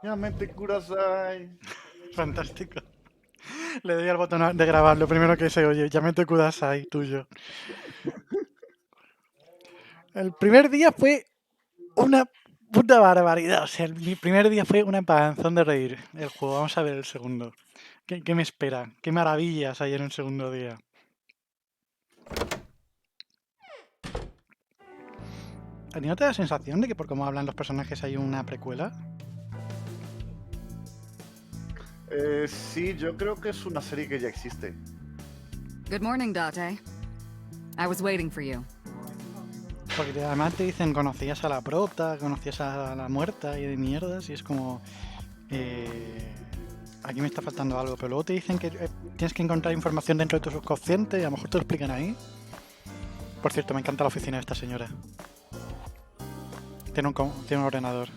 Llámate Kudasai. Fantástico. Le doy al botón de grabar, lo primero que se oye. Ya me te Kudasai, tuyo. El primer día fue una puta barbaridad. O sea, mi primer día fue una panzón de reír. El juego, vamos a ver el segundo. ¿Qué me espera? ¿Qué maravillas hay en un segundo día? ¿A ti no te da la sensación de que por cómo hablan los personajes hay una precuela? Sí, yo creo que es una serie que ya existe. Good morning, Date. I was waiting for you. Porque además te dicen conocías a la prota, conocías a la muerta y de mierdas y es como... aquí me está faltando algo, pero luego te dicen que tienes que encontrar información dentro de tu subconsciente y a lo mejor te lo explican ahí. Por cierto, me encanta la oficina de esta señora. Tiene un ordenador.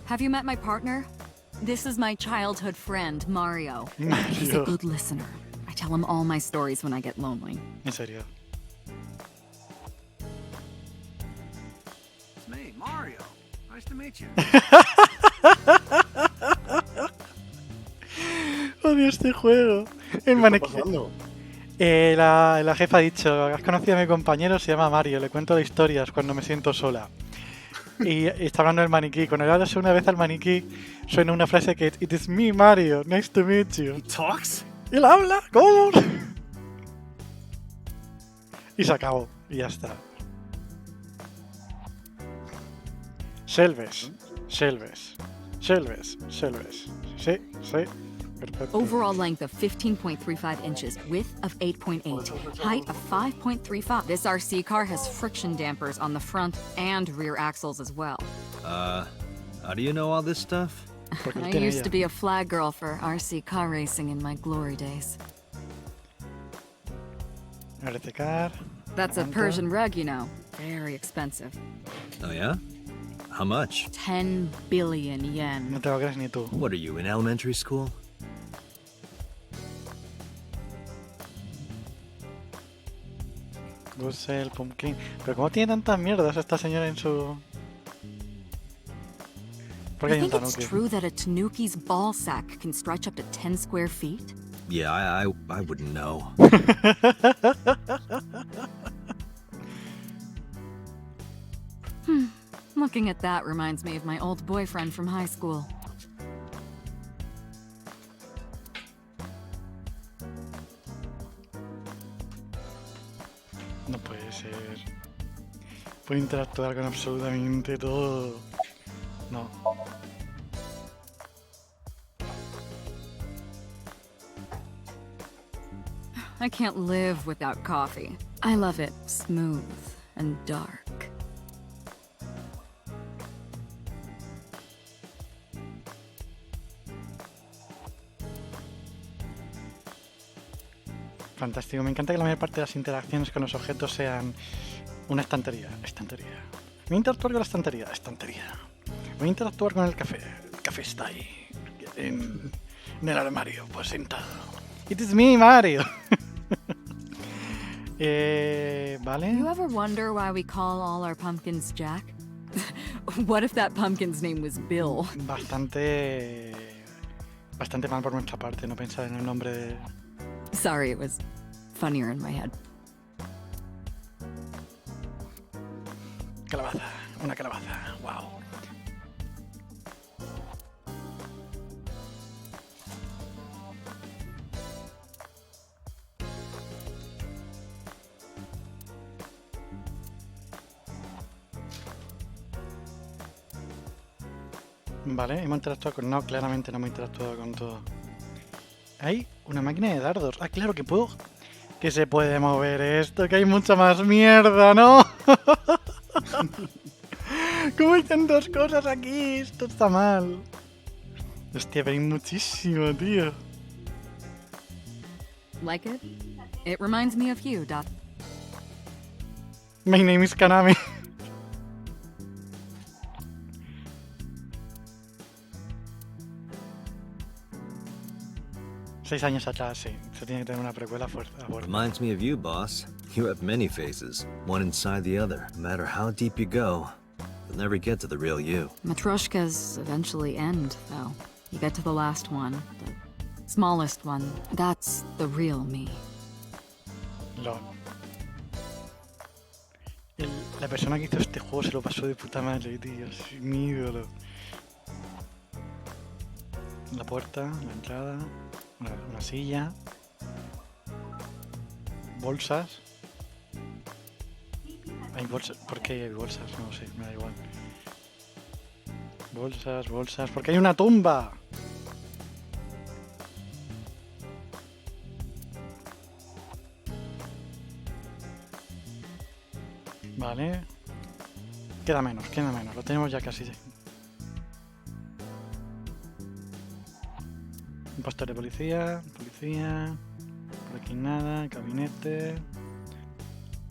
Have you met my partner? This is my childhood friend, Mario. He's a Mario. good listener. I tell him all my stories when I get lonely. En serio. It's me, Mario. Nice to meet you. Odio este juego. El ¿Qué está maniquí. pasando? La jefa ha dicho, has conocido a mi compañero, se llama Mario, le cuento de historias cuando me siento sola. Y está hablando del maniquí. Cuando le hablas una vez al maniquí, suena una frase que es It is me, Mario, nice to meet you. He talks? ¿Y él habla? ¿Cómo? Y se acabó. Y ya está. Selves. Selves. Selves. Selves. Sí, sí. Perfecto. Overall length of 15.35 inches, width of 8.8, height of 5.35. This RC car has friction dampers on the front and rear axles as well. How do you know all this stuff? Porque I tiene used ella. to be a flag girl for RC car racing in my glory days. Resecar. That's a Aguanta. Persian rug, you know. Very expensive. Oh, yeah? How much? 10 billion yen. No te lo crees ni tú. What are you, in elementary school? Dulce, el pumpkin. Pero ¿cómo tiene tantas mierdas esta señora en su...? ¿Por qué You hay un think it's tanuki? true that a tanuki's ball sack can stretch up to 10 square feet? Yeah, I wouldn't know. Looking at that reminds me of my old boyfriend from high school. No puede ser. Puede interactuar con absolutamente todo. No. I can't live without coffee. I love it smooth and dark. Fantástico. Me encanta que la mayor parte de las interacciones con los objetos sean una estantería. Estantería. Voy a interactuar con la estantería. Estantería. Voy a interactuar con el café. El café está ahí. En el armario, pues sentado. It is me, Mario. Vale. You ever wonder why we call all our pumpkins Jack? What if that pumpkin's name was Bill? Bastante mal por nuestra parte no pensar en el nombre de... Sorry, it was funnier in my head. Calabaza. Una calabaza. Wow. Vale, hemos interactuado con... No, claramente no hemos interactuado con todo. Hay una máquina de dardos. Ah, claro que puedo... Que se puede mover esto, que hay mucha más mierda, ¿no? ¿Cómo hay tantas cosas aquí? Esto está mal. Hostia, pero hay muchísimo, tío. Like it? It reminds me of you, Doc. My name is Kanami. 6 años atrás, sí. Se tiene que tener una precuela fuerte. Reminds me of you, boss. You have many faces, one inside the other. No matter how deep you go, you'll never get to the real you. Matryoshkas eventually end, though. You get to the last one, the smallest one. That's the real me. LOL. La persona que hizo este juego se lo pasó de puta madre, tío. Es mi ídolo. La puerta, la entrada, una silla, bolsas. Hay bolsas. ¿Por qué hay bolsas? No sé, me da igual. Bolsas, bolsas. ¡Porque hay una tumba! Vale. Queda menos. Lo tenemos ya casi. Un postor de policía. Por aquí nada. Gabinete.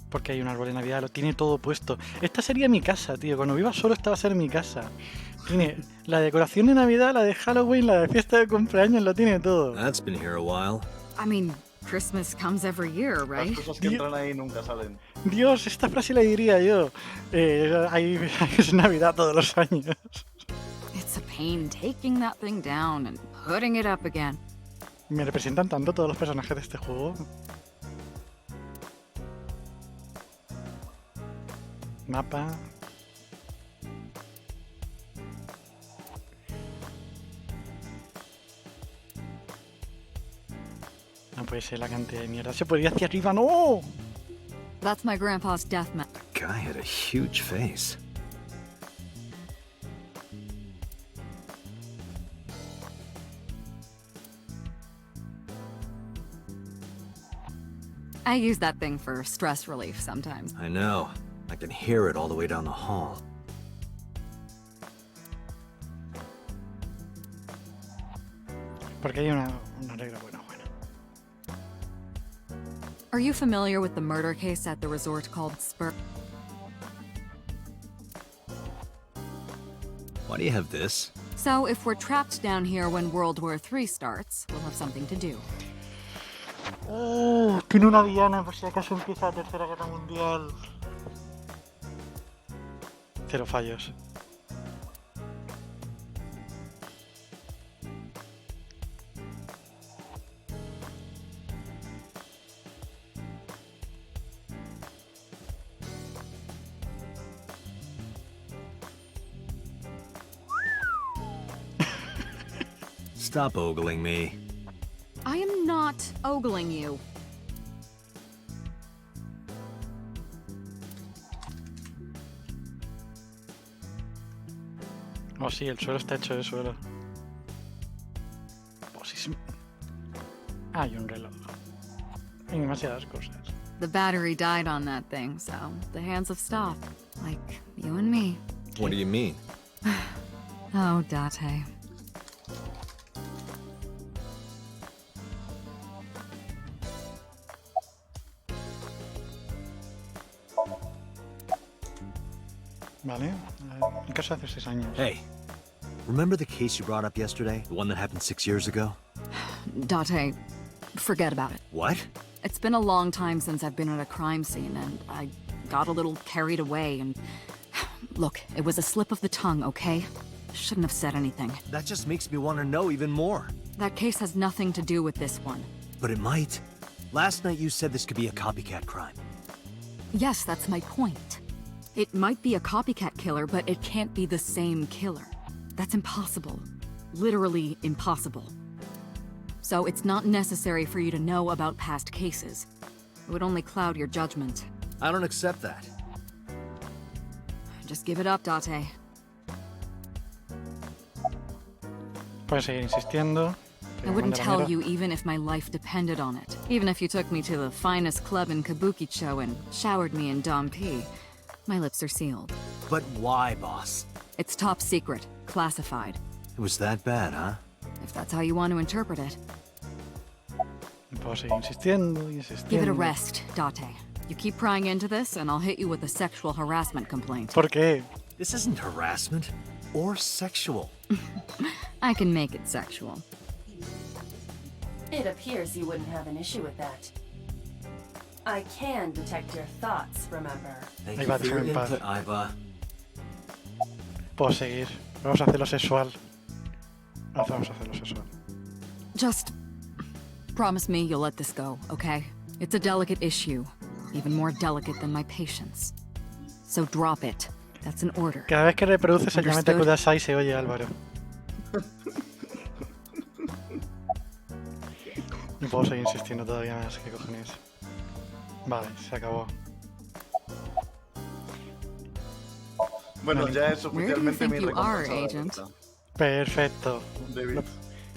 Porque hay un árbol de Navidad. Lo tiene todo puesto. Esta sería mi casa, tío. Cuando viva solo, esta va a ser mi casa. Tiene la decoración de Navidad, la de Halloween, la de fiesta de cumpleaños. Lo tiene todo. That's been here a while. I mean, Christmas comes every year, right? Las cosas que entran ahí nunca salen. Dios, esta frase la diría yo. Es Navidad todos los años. It's a pain taking that thing down and putting it up again. Me representan tanto todos los personajes de este juego. Mapa. No puede ser la cantidad de mierda. Se puede ir hacia arriba, ¡no! That's my grandpa's death mat. The guy had a huge face. I use that thing for stress relief sometimes. I know. I can hear it all the way down the hall. Porque hay una regla buena. Are you familiar with the murder case at the resort called Spur? Why do you have this? So, if we're trapped down here when World War III starts, we'll have something to do. Oh, tiene una diana por si acaso empieza la Tercera Guerra Mundial. 0 fallos. Stop ogling me. I am not ogling you. Oh, sí, el suelo está hecho de suelo. Pues sí, sí. Hay un reloj. Hay demasiadas cosas. The battery died on that thing, so the hands have stopped. Like you and me. What do you mean? Oh, Date. Vale, el caso hace 6 años. Hey, remember the case you brought up yesterday? The one that happened 6 years ago? Date, forget about it. What? It's been a long time since I've been at a crime scene, and I got a little carried away, and... Look, it was a slip of the tongue, okay? Shouldn't have said anything. That just makes me want to know even more. That case has nothing to do with this one. But it might. Last night you said this could be a copycat crime. Yes, that's my point. It might be a copycat killer, but it can't be the same killer. That's impossible. Literally impossible. So it's not necessary for you to know about past cases. It would only cloud your judgment. I don't accept that. Just give it up, Date. Puedes seguir insistiendo. I wouldn't tell you even if my life depended on it. Even if you took me to the finest club in Kabukicho and showered me in Dompi. My lips are sealed. But why, boss? It's top secret, classified. It was that bad, huh? If that's how you want to interpret it. Puedo seguir insistiendo, insistiendo. Give it a rest, Date. You keep prying into this, and I'll hit you with a sexual harassment complaint. ¿Por qué? This isn't harassment or sexual. I can make it sexual. It appears you wouldn't have an issue with that. I can detect your thoughts, remember? Thank Ahí you va, for your déjame en paz. input, Iva. Puedo seguir. Vamos a hacerlo sexual. Vamos a hacerlo sexual. Just promise me you'll let this go, okay? It's a delicate issue, even more delicate than my patience. So drop it. That's an order. Cada vez que reproduces el Yamete Understood. Kudasai se oye, Álvaro. Y puedo seguir insistiendo todavía más. ¿Qué cojones? Vale, se acabó. Bueno, ya es Where do you oficialmente mi think you are, recompensa. agent? Perfecto. David.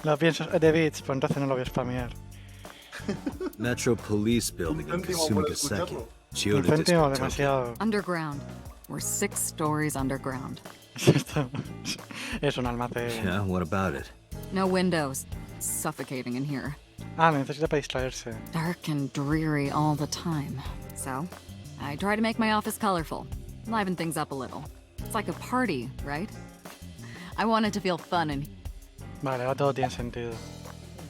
Lo pienso de bits, pues entonces no lo voy a spamear. Metro Police Building in Céntimo por Kasumigaseki. escucharlo. Un Chiyoda céntimo District, Tokyo. demasiado. Underground. We're 6 stories underground. Esto es un almacén. Yeah, what about it? No windows. It's suffocating in here. Ah, lo necesita para distraerse. Dark and dreary all the time. So, I try to make my office colorful. Liven things up a little. It's like a party, right? I want it to feel fun and Vale, ahora todo tiene sentido.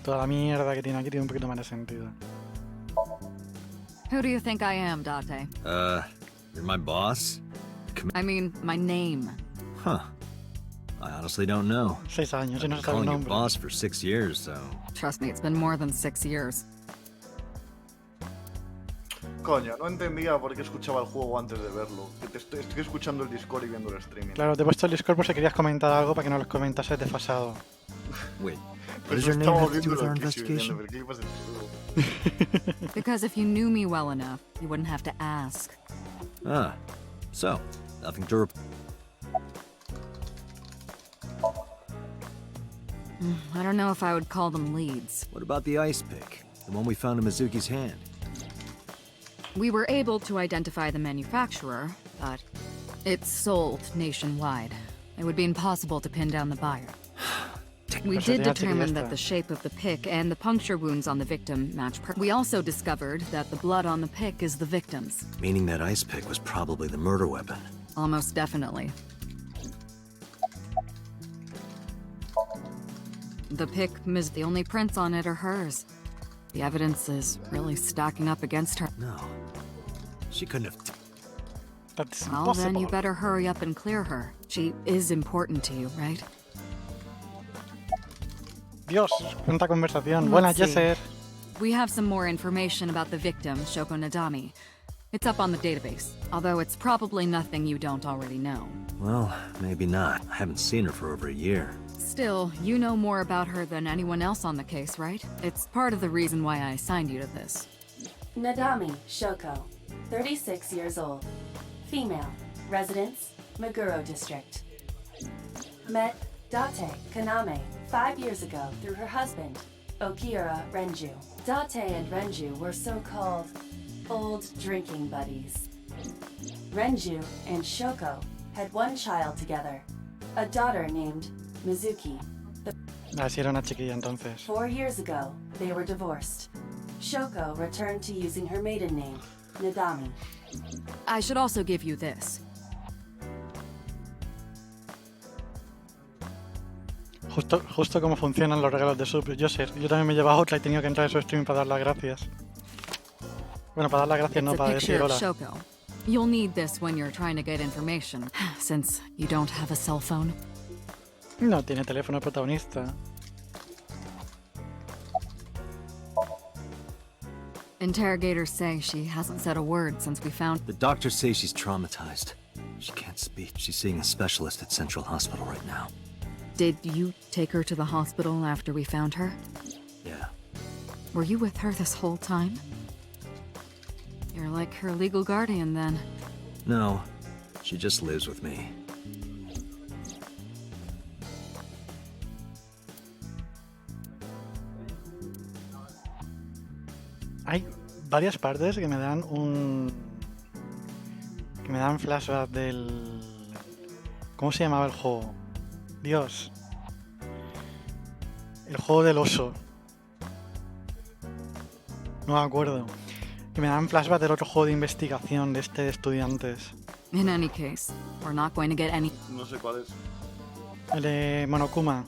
Toda la mierda que tiene aquí tiene un poquito más de sentido. who do you think I am, Date? You're my boss? I mean, my name. Huh. I honestly don't know. 6 años y I've no been se sabe el calling you nombre. boss for 6 years, so... Trust me, it's been more than 6 years. Coño, no entendía por qué escuchaba el juego antes de verlo. Que estoy escuchando el Discord y viendo el streaming. Claro, te he puesto el Discord por si querías comentar algo para que no los comentases desfasado. Wait, what Pues does your name estamos have to do viendo with our lo que estoy viendo, investigation? pero ¿qué le pasa al juego? Because if you knew me well enough, you wouldn't have to ask. Ah, so, nothing to report. I don't know if I would call them leads. What about the ice pick? The one we found in Mizuki's hand? We were able to identify the manufacturer, but it's sold nationwide. It would be impossible to pin down the buyer. We Pues se did tenía determine that chiquilla the shape of the pick and the puncture wounds on the victim match. We also discovered that the blood on the pick is the victim's. Meaning that ice pick was probably the murder weapon. Almost definitely. The pick, Ms. The only prints on it are hers. The evidence is really stacking up against her. No. She couldn't have... That's Well, then you impossible. better hurry up and clear her. She is important to you, right? Dios, cuánta conversación. Let's Buenas, see. Jesser. We have some more information about the victim, Shoko Nadami. It's up on the database, although it's probably nothing you don't already know. Well, maybe not. I haven't seen her for over a year. Still, you know more about her than anyone else on the case, right? It's part of the reason why I assigned you to this. Nadami Shoko, 36 years old. Female. Residence, Meguro District. Met Date Kaname 5 years ago through her husband, Okira Renju. Date and Renju were so-called old drinking buddies. Renju and Shoko had one child together, a daughter named Mizuki. Ah, sí, era una chiquilla entonces. 4 years ago, they were divorced. Shoko returned to using her maiden name, Nadami. I should also give you this. Justo como funcionan los regalos de sub. Yo también me he llevado otra y he tenido que entrar en su stream para dar las gracias. Bueno, para dar las gracias no, It's a para picture decir of hola. Shoko. You'll need this when you're trying to get information, since you don't have a cell phone. No tiene teléfono el protagonista. Interrogators say she hasn't said a word since we found. The doctors say she's traumatized. She can't speak. She's seeing a specialist at Central Hospital right now. Did you take her to the hospital after we found her? Yeah. Were you with her this whole time? You're like her legal guardian then. No, she just lives with me. Hay varias partes que me dan que me dan flashback del... ¿Cómo se llamaba el juego? Dios. El juego del oso. No me acuerdo. Que me dan flashback del otro juego de investigación de este de estudiantes. In any case, we're not going to get any. No sé cuál es. El de Monokuma.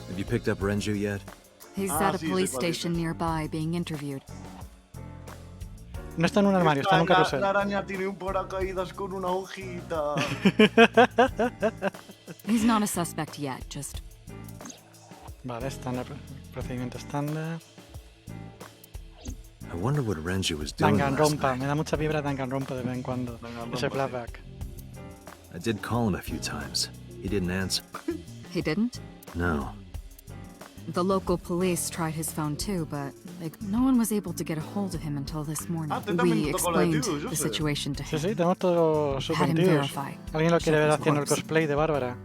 Have you picked up Renju yet? He's Ah, at a sí, sé police cuál station dices. nearby being interviewed. No está en un armario, está en un carrusel. La araña tiene un paracaídas con una hojita. He's not a suspect yet, just Vale, estándar, procedimiento estándar. I wonder what Renji was doing last Danganronpa, night. me da mucha vibra Danganronpa de vez en cuando. Danganronpa, Ese sí. flashback. I did call him a few times. He didn't answer. he didn't. No. The local police tried his phone too, but no one was able to get a hold of him until this morning. Ah, te también We te tocó la de explained tíos, yo the sé. situation to Sí, him. sí, tenemos todos sus Had him sentidos. verify. ¿Alguien lo quiere ver Shepard's haciendo el corpse. cosplay de Bárbara?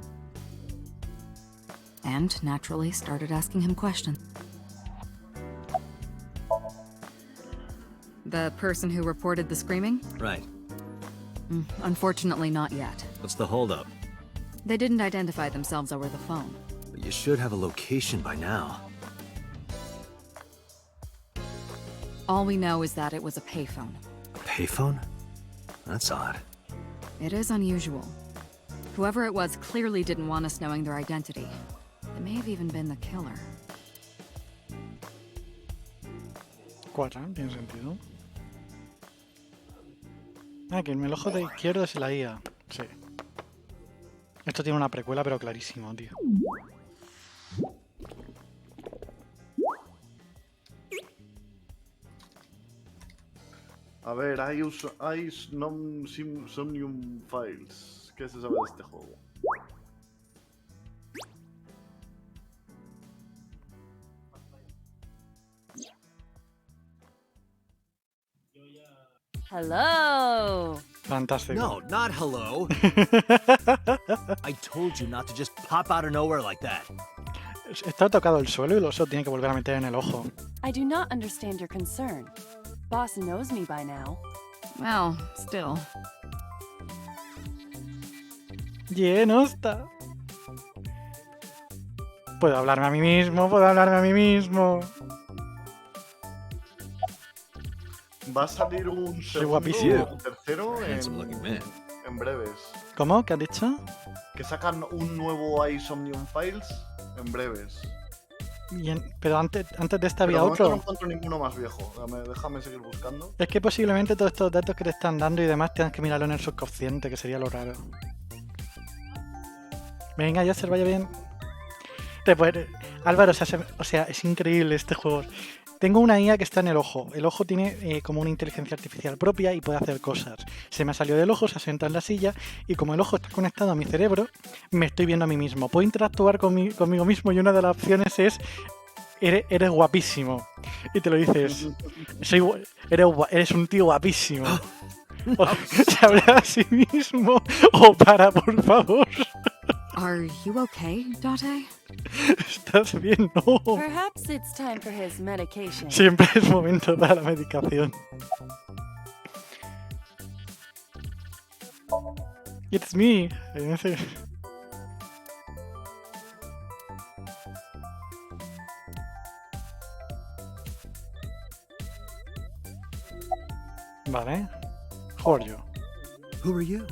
And naturally started asking him questions. The person who reported the screaming? Right. Unfortunately, not yet. What's the holdup? They didn't identify themselves over the phone. You should have a location by now. All we know is that it was a payphone. A payphone? That's odd. It is unusual. Whoever it was clearly didn't want us knowing their identity. It may have even been the killer. 4, tiene sentido. Ah, que el ojo de izquierdo es la IA. Sí. Esto tiene una precuela, pero clarísimo, tío. A ver, hay Somnium Files. ¿Qué se sabe de este juego? Hello. Fantástico. No, not hello. I told you not to just pop out of nowhere like that. Está tocado el suelo y el oso tiene que volver a meter en el ojo. I do not understand your concern. Boss knows me by now. Well, still. Lleno está. Puedo hablarme a mí mismo, puedo hablarme a mí mismo. Va a salir un segundo guapísimo. o un tercero Handsome looking man. en breves. ¿Cómo? ¿Qué has dicho? Que sacan un nuevo Somnium Files en breves. Pero antes de esta Pero había de momento no otro. encuentro ninguno más viejo. Déjame seguir buscando. Es que posiblemente todos estos datos que te están dando y demás tengas que mirarlo en el subconsciente, que sería lo raro. Venga, ya se vaya bien. Álvaro, o sea, es increíble este juego. Tengo una IA que está en el ojo. El ojo tiene como una inteligencia artificial propia y puede hacer cosas. Se me ha salido del ojo, se ha sentado en la silla y como el ojo está conectado a mi cerebro, me estoy viendo a mí mismo. Puedo interactuar conmigo mismo y una de las opciones es eres guapísimo. Y te lo dices. Eres un tío guapísimo. O se habla a sí mismo. O para, por favor. Are you okay, Date? ¿Estás bien? No. Perhaps it's time for his medication. Siempre es momento para la medicación. It's me. Vale. Who are you? Who are you?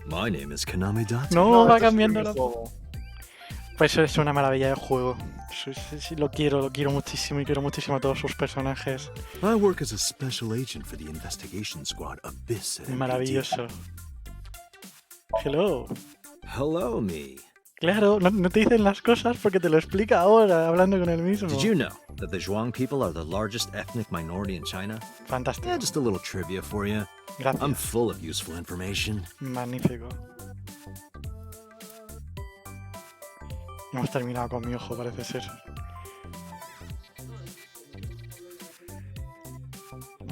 My name is Kaname Date. No, va este es cambiando mi la... juego. Pues eso es una maravilla de juego. Sí, lo quiero muchísimo y quiero muchísimo a todos sus personajes. I work as a special agent for the investigation squad Abyss. at MPT. Maravilloso. Hello. Hello, me. Claro, no te dicen las cosas porque te lo explica ahora, hablando con él mismo. Did you know that the Zhuang people are the largest ethnic minority in China? Fantástico. Yeah, just a little trivia for you. Gracias. I'm full of useful information. Magnífico. Hemos terminado con mi ojo, parece ser.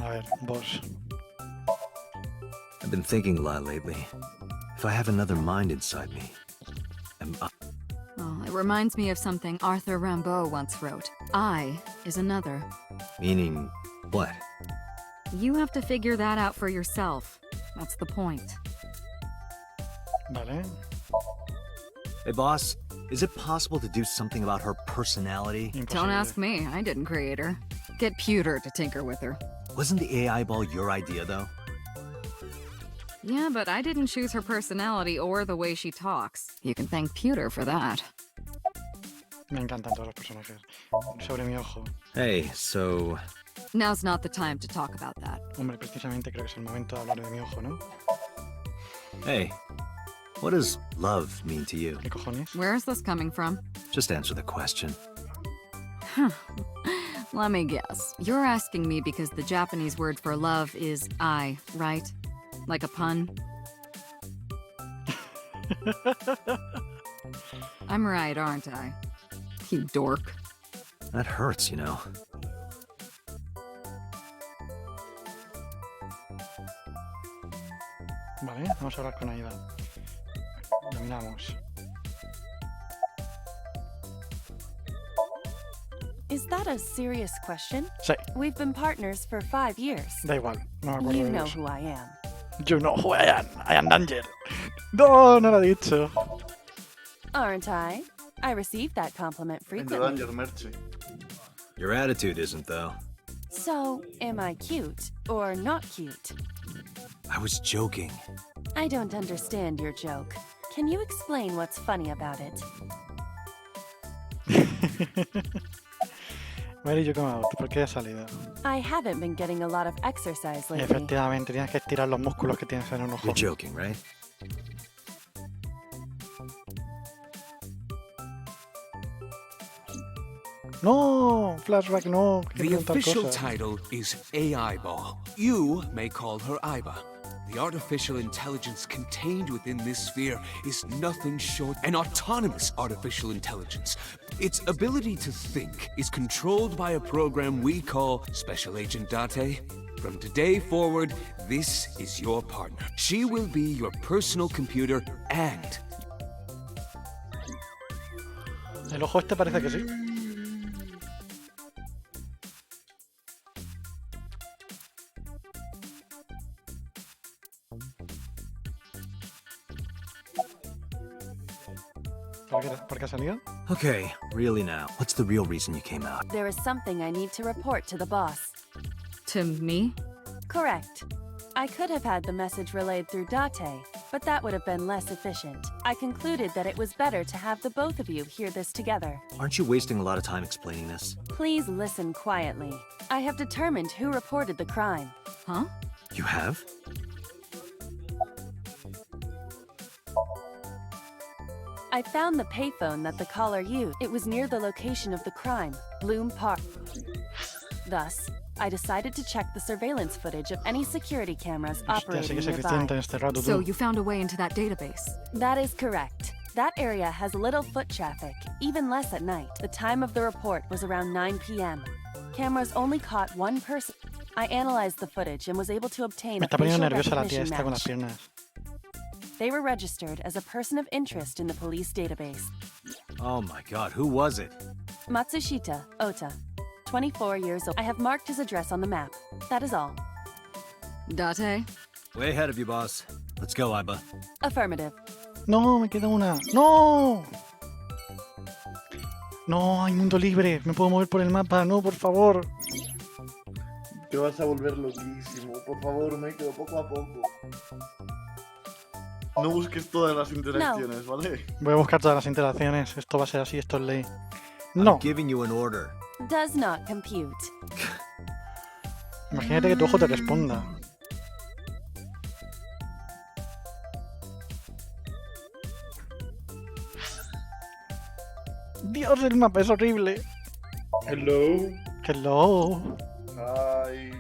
A ver, vos. I've been thinking a lot lately. If I have another mind inside me, Well, it reminds me of something Arthur Rimbaud once wrote. I is another. meaning what? You have to figure that out for yourself. That's the point. Vale. Hey, boss, is it possible to do something about her personality? Don't Imposible. ask me. I didn't create her. Get Pewter to tinker with her. Wasn't the AI ball your idea, though? Yeah, but I didn't choose her personality or the way she talks. You can thank Pewter for that. Me encantan todos los personajes. Sobre mi ojo. Hey, so Now's not the time to talk about that. Hombre, precisamente creo que es el momento de hablar de mi ojo, ¿no? hey, what does love mean to you? ¿Qué cojones? Where is this coming from? Just answer the question. Let me guess. You're asking me because the Japanese word for love is I, right? Like a pun? I'm right, aren't I? You dork. That hurts, you know. Vale, vamos a hablar con Aida. Lo miramos. Is that a serious question? Sí, We've been partners for 5 years. da igual. No me acuerdo You de know eso. who I am. You know who I am. I am danger. No, no lo he dicho. Aren't I? I receive that compliment En The frequently. Danger Mercy. Your attitude isn't, though. So, am I cute or not cute? I was joking. I don't understand your joke. Can you explain what's funny about it? Mary, you come out. ¿Por qué has salido? I haven't been getting a lot of exercise lately. Efectivamente, tienes que estirar los músculos que tienes en un ojo. You're joking, right? No, flashback, no. Hay que The preguntar official cosas. title is AI Ball. You may call her Iba. The artificial intelligence contained within this sphere is nothing short an autonomous artificial intelligence. Its ability to think is controlled by a program we call Special Agent Date. From today forward, this is your partner. She will be your personal computer and El ojo este parece que sí. ¿Por qué ha salido? Okay, really now. What's the real reason you came out? There is something I need to report to the boss. To me? Correct. I could have had the message relayed through Date, but that would have been less efficient. I concluded that it was better to have the both of you hear this together. Aren't you wasting a lot of time explaining this? Please listen quietly. I have determined who reported the crime. Huh? You have? I found the payphone that the caller used. It was near the location of the crime, Bloom Park. Thus, I decided to check the surveillance footage of any security cameras Hostia, sí operating que es eficiente en nearby. este rato, So tú. you found a way into that database. That is correct. That area has little foot traffic, even less at night. The time of the report was around 9 p.m. Cameras only caught one person. I analyzed the footage and was able to obtain Me a está poniendo facial nerviosa la tía recognition esta con las match. piernas. They were registered as a person of interest in the police database. Oh my god, who was it? Matsushita Ota, 24 years old. I have marked his address on the map. That is all. Date? Way ahead of you, boss. Let's go, Iba. Affirmative. No, me queda una. No. No, hay mundo libre. Me puedo mover por el mapa. No, por favor. Te vas a volver loquísimo. Por favor, me quedo poco a poco. No busques todas las interacciones, ¿vale? Voy a buscar todas las interacciones. Esto va a ser así, esto es ley. No. I'm giving you an order. Does not compute. Imagínate que tu ojo te responda. Dios, el mapa es horrible. Hello. Hello. Ay.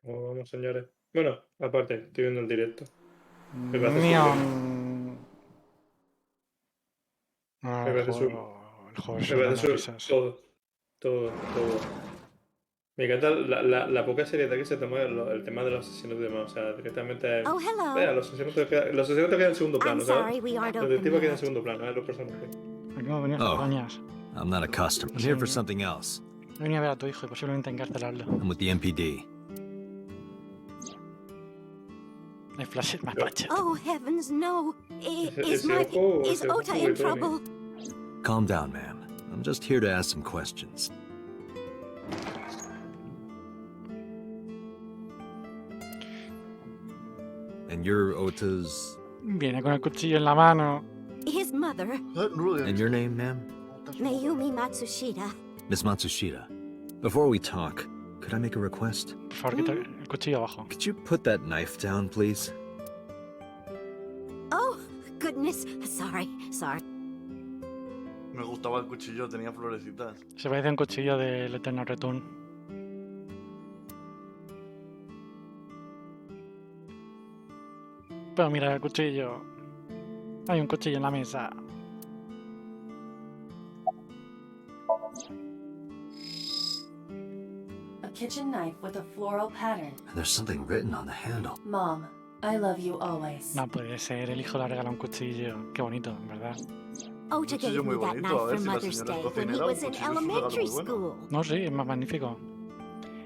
¿Cómo vamos, señores? Bueno, aparte, estoy viendo el directo. Me parece Miam. Ah, Me el parece juego, el juego es Me una parece risas. todo. Me encanta la poca seriedad que se toma el tema de los asesinatos y demás. O sea, directamente. Oh, hello. Vea, los asesinatos quedan en segundo plano, I'm ¿sabes? sorry we aren't El open detective queda en yet. segundo plano, los personajes. Aquí hemos venido a Oh. Españas. I'm not a customer. I'm here for something else. He venido a ver a tu hijo y posiblemente encarcelarlo. I'm with the MPD. Hay flashes más paches. Oh, heavens, no. Is Ese ojo, Is ese ojo Ota in juguetón, ¿eh? trouble? Calm down, ma'am. I'm just here to ask some questions. And you're Ota's... Viene con el cuchillo en la mano. His mother, And your name, ma'am? Mayumi Matsushita. Miss Matsushita. Before we talk, could I make a request? Por favor, quita el cuchillo abajo. Could you put that knife down, please? Oh, goodness. Sorry. Me gustaba el cuchillo, tenía florecitas. Se parece a un cuchillo del Eternal Return. Pero mira el cuchillo. Hay un cuchillo en la mesa. A kitchen knife with a floral pattern. And there's something written on the handle. Mom, I love you always. No puede ser, el hijo le regala un cuchillo. Qué bonito, en verdad. Ota Cuchillo gave muy me that bonito, a knife ver for si la Mother's señora Day es when he cocinera, was un in cuchillo es un regalo elementary muy bueno. school. No, sí, es más magnífico.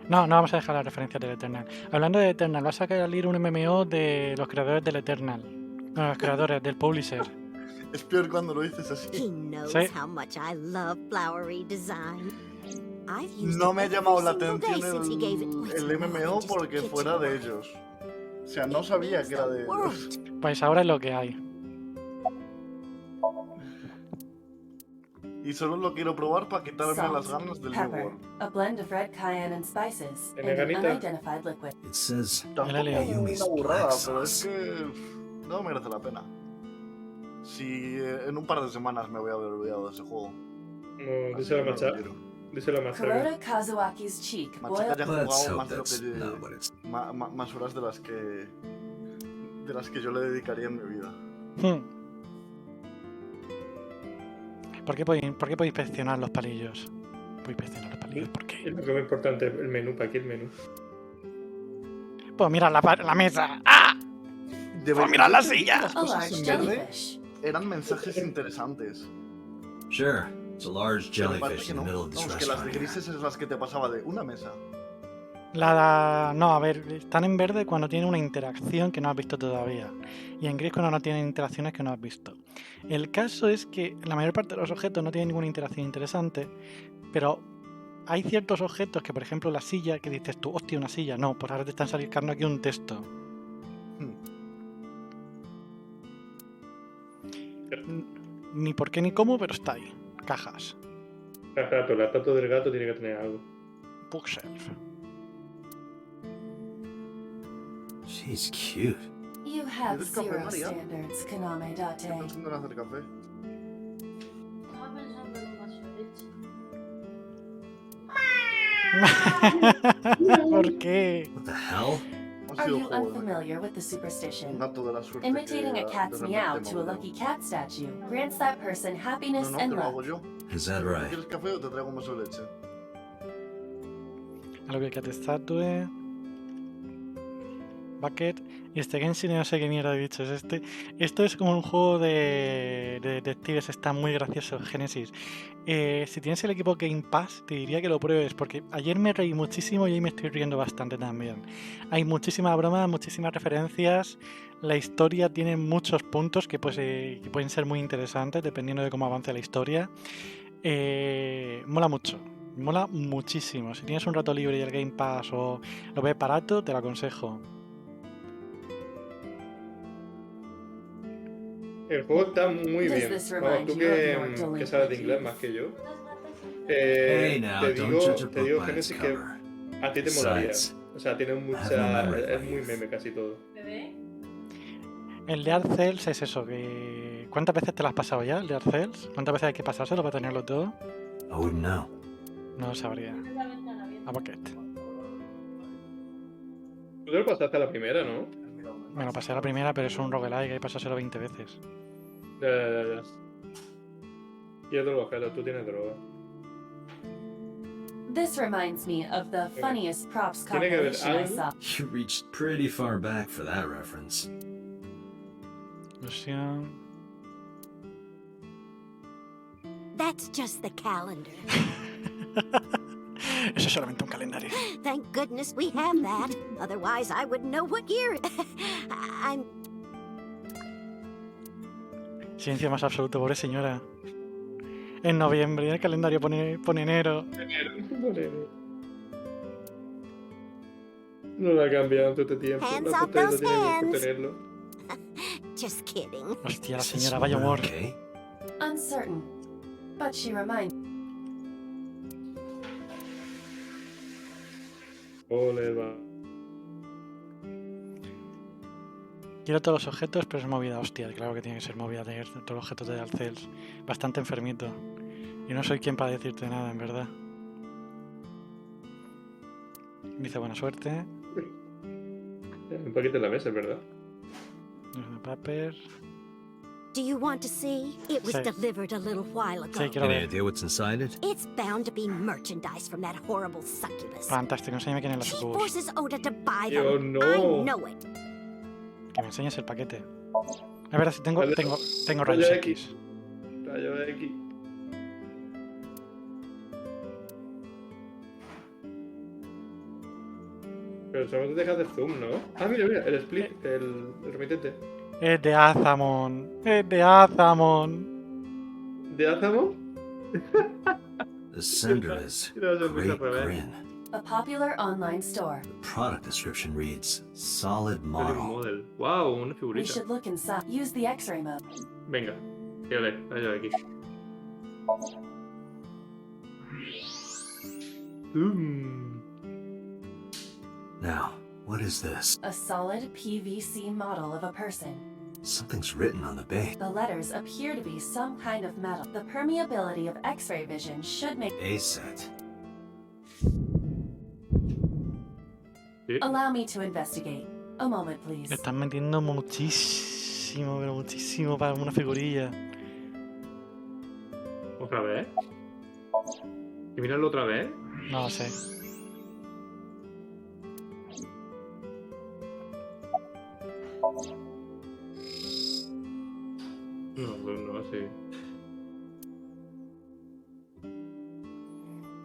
No, no vamos a dejar la referencia del Eternal. Hablando de Eternal, va a salir un MMO de los creadores del Eternal. No, los creadores, del publisher. Es peor cuando lo dices He así. knows Sí. how much I love flowery design. I've used No it me ha every llamado la single day atención since he gave it. It's el more than MMO just a porque kitchen fuera de knife. ellos. O sea, no It sabía means que era the de ellos. world. Pues ahora es lo que hay. Y solo lo quiero probar para quitarme las Salt, ganas del New pepper, World. a blend of red cayenne and spices, and ¿Tiene an ganita? unidentified liquid. It says Tampoco El es Yumi's una burrada, black pero es sauce. que no merece la pena. Si en un par de semanas me voy a haber olvidado de ese juego. No, Así díselo a que no lo Machaca. quiero. Díselo a Machaca. Kuroda Kazuaki's cheek Machaca boiled. ya ha Let's jugado hope más de lo that's que not what it's. más horas de las que yo le dedicaría en mi vida. ¿Por qué podéis inspeccionar los palillos? Podéis inspeccionar los palillos, ¿por Es qué? lo que es importante, el menú, para aquí el menú. Pues mira la mesa. ¡Ah! Debería- mira la yo creo que silla! Las A cosas large en verde jellyfish. eran mensajes interesantes. Sure, it's a large Pero parece jellyfish que in the no. middle of this Vamos, que las de restaurant. grises es las que te pasaba de una mesa. No, a ver, están en verde cuando tienen una interacción que no has visto todavía. Y en gris cuando no tienen interacciones que no has visto. El caso es que la mayor parte de los objetos no tienen ninguna interacción interesante, pero hay ciertos objetos que, por ejemplo, la silla, que dices tú, hostia, una silla. No, pues ahora te están saliendo aquí un texto. Ni por qué ni cómo, pero está ahí. Cajas. La estatua del gato tiene que tener algo. Bookshelf. She's cute. You have ¿Quieres café, zero María? standards, Kaname Estoy Date. pensando en hacer café. Estaba pensando en un vaso de leche. ¿Por qué? What the hell? Ha Are sido you juego de unfamiliar with the un superstition? gato de la suerte. Imitating que a cat's de meow repente to a me lucky cat statue grants that person happiness No, and te lo hago luck. yo. Is that right? ¿Quieres café o te traigo un vaso de leche? A lo que te statue. Bucket. Y este Genshin no sé qué mierda de bicho es este. Esto es como un juego de detectives, está muy gracioso, Genesis. Si tienes el equipo Game Pass, te diría que lo pruebes, porque ayer me reí muchísimo y hoy me estoy riendo bastante también. Hay muchísimas bromas, muchísimas referencias. La historia tiene muchos puntos que pueden ser muy interesantes dependiendo de cómo avance la historia. Mola mucho. Mola muchísimo. Si tienes un rato libre y el Game Pass o lo ves barato, te lo aconsejo. El juego está muy Does bien. this Vamos, remind tú you of your que delinquent sabes de inglés youth? más que yo. Hey, now, Te don't digo, judge a te book digo by its Genesis, que cover. a ti te molaría. Besides, O sea, tiene I have no mucha. memory Es like muy you. meme casi todo. Bebé. El de Arcels es eso, que... ¿Cuántas veces te lo has pasado ya, el de Arcels? ¿Cuántas veces hay que pasárselo para tenerlo todo? I wouldn't know. No lo sabría. Tienes la ventana abierta. A Bucket. Tú te lo pasaste a la primera, ¿no? Me lo pasé a la primera, pero es un roguelike, hay que pasárselo 20 veces. Ya. Y otro objeto, tú tienes droga. This reminds me of the funniest props Tiene que haber compilation I algo. saw. You reached pretty far back for that reference. Ilusión. That's just the calendar. Eso es solamente un calendario. Thank goodness we have that. Otherwise, I wouldn't know what year. I'm Silencio más absoluto, pobre señora. En noviembre, el calendario pone enero. No lo ha cambiado en todo este tiempo. Hands La off puta those tiene que hands. tenerlo. just kidding. Hostia, la Is this señora, vaya woman humor. okay? Uncertain. But she reminds Ole, va. Quiero todos los objetos, pero es movida. Hostia, claro que tiene que ser movida tener todos los objetos de Alcels. Bastante enfermito. Y no soy quien para decirte nada, en verdad. Dice buena suerte. Un poquito en la mesa, ¿verdad? Paper. Do you want to see? It was Sí. delivered a little while ago. Sí, quiero Any ver. idea what's inside it? It's bound to be merchandise from that horrible succubus. Fantástico, enséñame quién es la She sucubus. forces Oda to buy Yo them. no. I know it. Que me enseñes el paquete. A ver, si tengo Rayo rayos X. X. Rayo X. Pero solamente dejas de zoom, ¿no? Ah, mira, el split, el remitente. Es de Azamon. Es de Azamon. ¿De Azamo? The sender is Mira, se empieza great a ver. grin. a popular online store. The product description reads solid Model. model. Wow, una We figurita. should look inside. Use the X-ray mode. Venga, fíjate, rayo X. Now, what is this? A solid PVC model of a person. Something's written on the base. The letters appear to be some kind of metal. The permeability of X-ray vision should make. A set. Allow me to investigate. A moment, please. Le están metiendo muchísimo, pero muchísimo para una figurilla. ¿Otra vez? ¿Y míralo otra vez? No lo sé. No, así.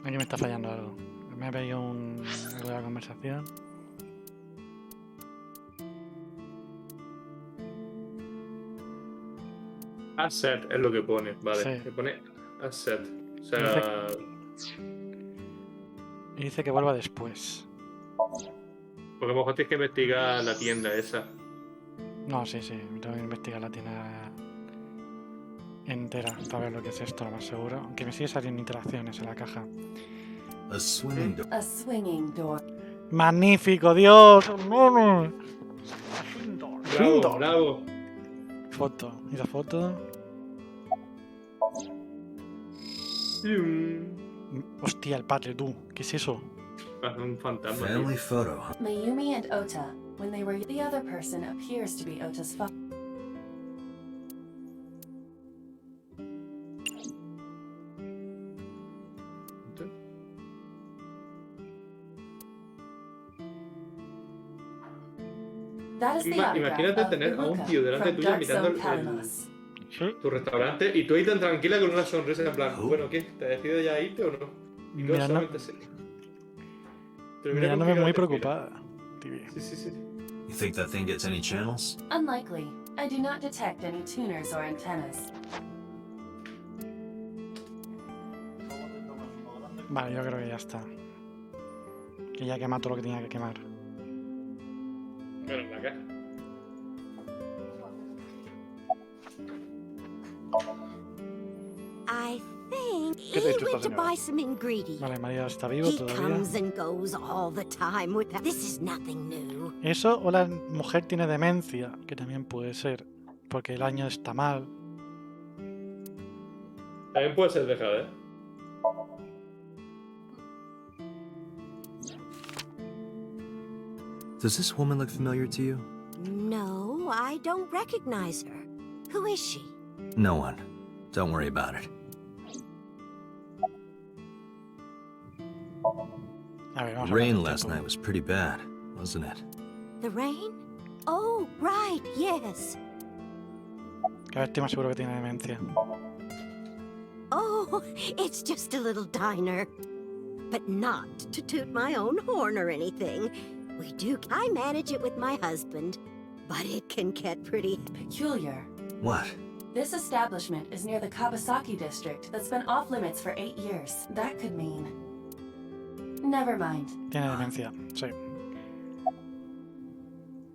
Aquí me está fallando algo. Me ha pedido algo de la conversación. Asset es lo que pone, vale. Sí. Que pone asset. O sea, Y dice que vuelva después. porque a lo mejor tienes que investigar la tienda esa. No, sí, tengo que investigar la tienda entera para ver lo que es esto, lo más seguro. Aunque me sigue saliendo interacciones en la caja. A swinging door. A swinging door. ¡Magnífico, Dios! ¡No! Bravo, bravo. Foto. ¿Y la foto? Hostia, el padre, tú. ¿Qué es eso? Hace un fantasma. Family tío. photo. Mayumi and Ota. When they were the other person appears to be Ota's father. That is the autograph Imagínate of tener a un Iruka tío delante from tuyo Dark mirando Zone Kalamos. tu restaurante y tú ahí tan tranquila con una sonrisa en plan, bueno, ¿qué? ¿Te decides ya irte o no? Y tú solamente se... Mirándome muy preocupada. Sí. You think that thing gets any channels? Unlikely. I do not detect any tuners or antennas. Vale, yo creo que ya está. Que ya quema todo lo que tenía que quemar. Bueno, en la caja. I think ¿Qué te he ha dicho went esta to señora? buy some ingredients. Vale, María está vivo He todavía. comes and goes all the time with that. This is nothing new. Eso o la mujer tiene demencia, que también puede ser, porque el año está mal. También puede ser dejada, ¿eh? Does this woman look familiar to you? No, I don't recognize her. Who is she? No one. Don't worry about it. A ver, vamos The a ver rain el last tiempo. night was pretty bad, wasn't it? The rain? Oh, right, yes. Cada vez estoy más seguro que tiene demencia. Oh, it's just a little diner. But not to toot my own horn or anything. I manage it with my husband. But it can get pretty Peculiar. What? This establishment is near the Kawasaki district that's been off limits for 8 years. That could mean... Never mind. Tiene demencia, sí.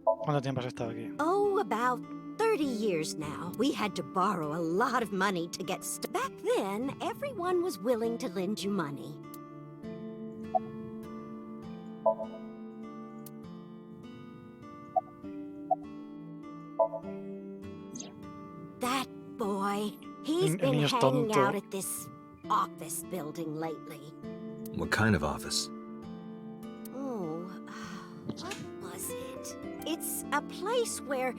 ¿Cuánto tiempo has estado aquí? Oh, about 30 30 years now. We had to borrow a lot of money to get back then, everyone was willing to lend you money. That boy, he's been niño es hanging tonto. out at this office building lately. What kind of office? Oh, what was it? It's a place where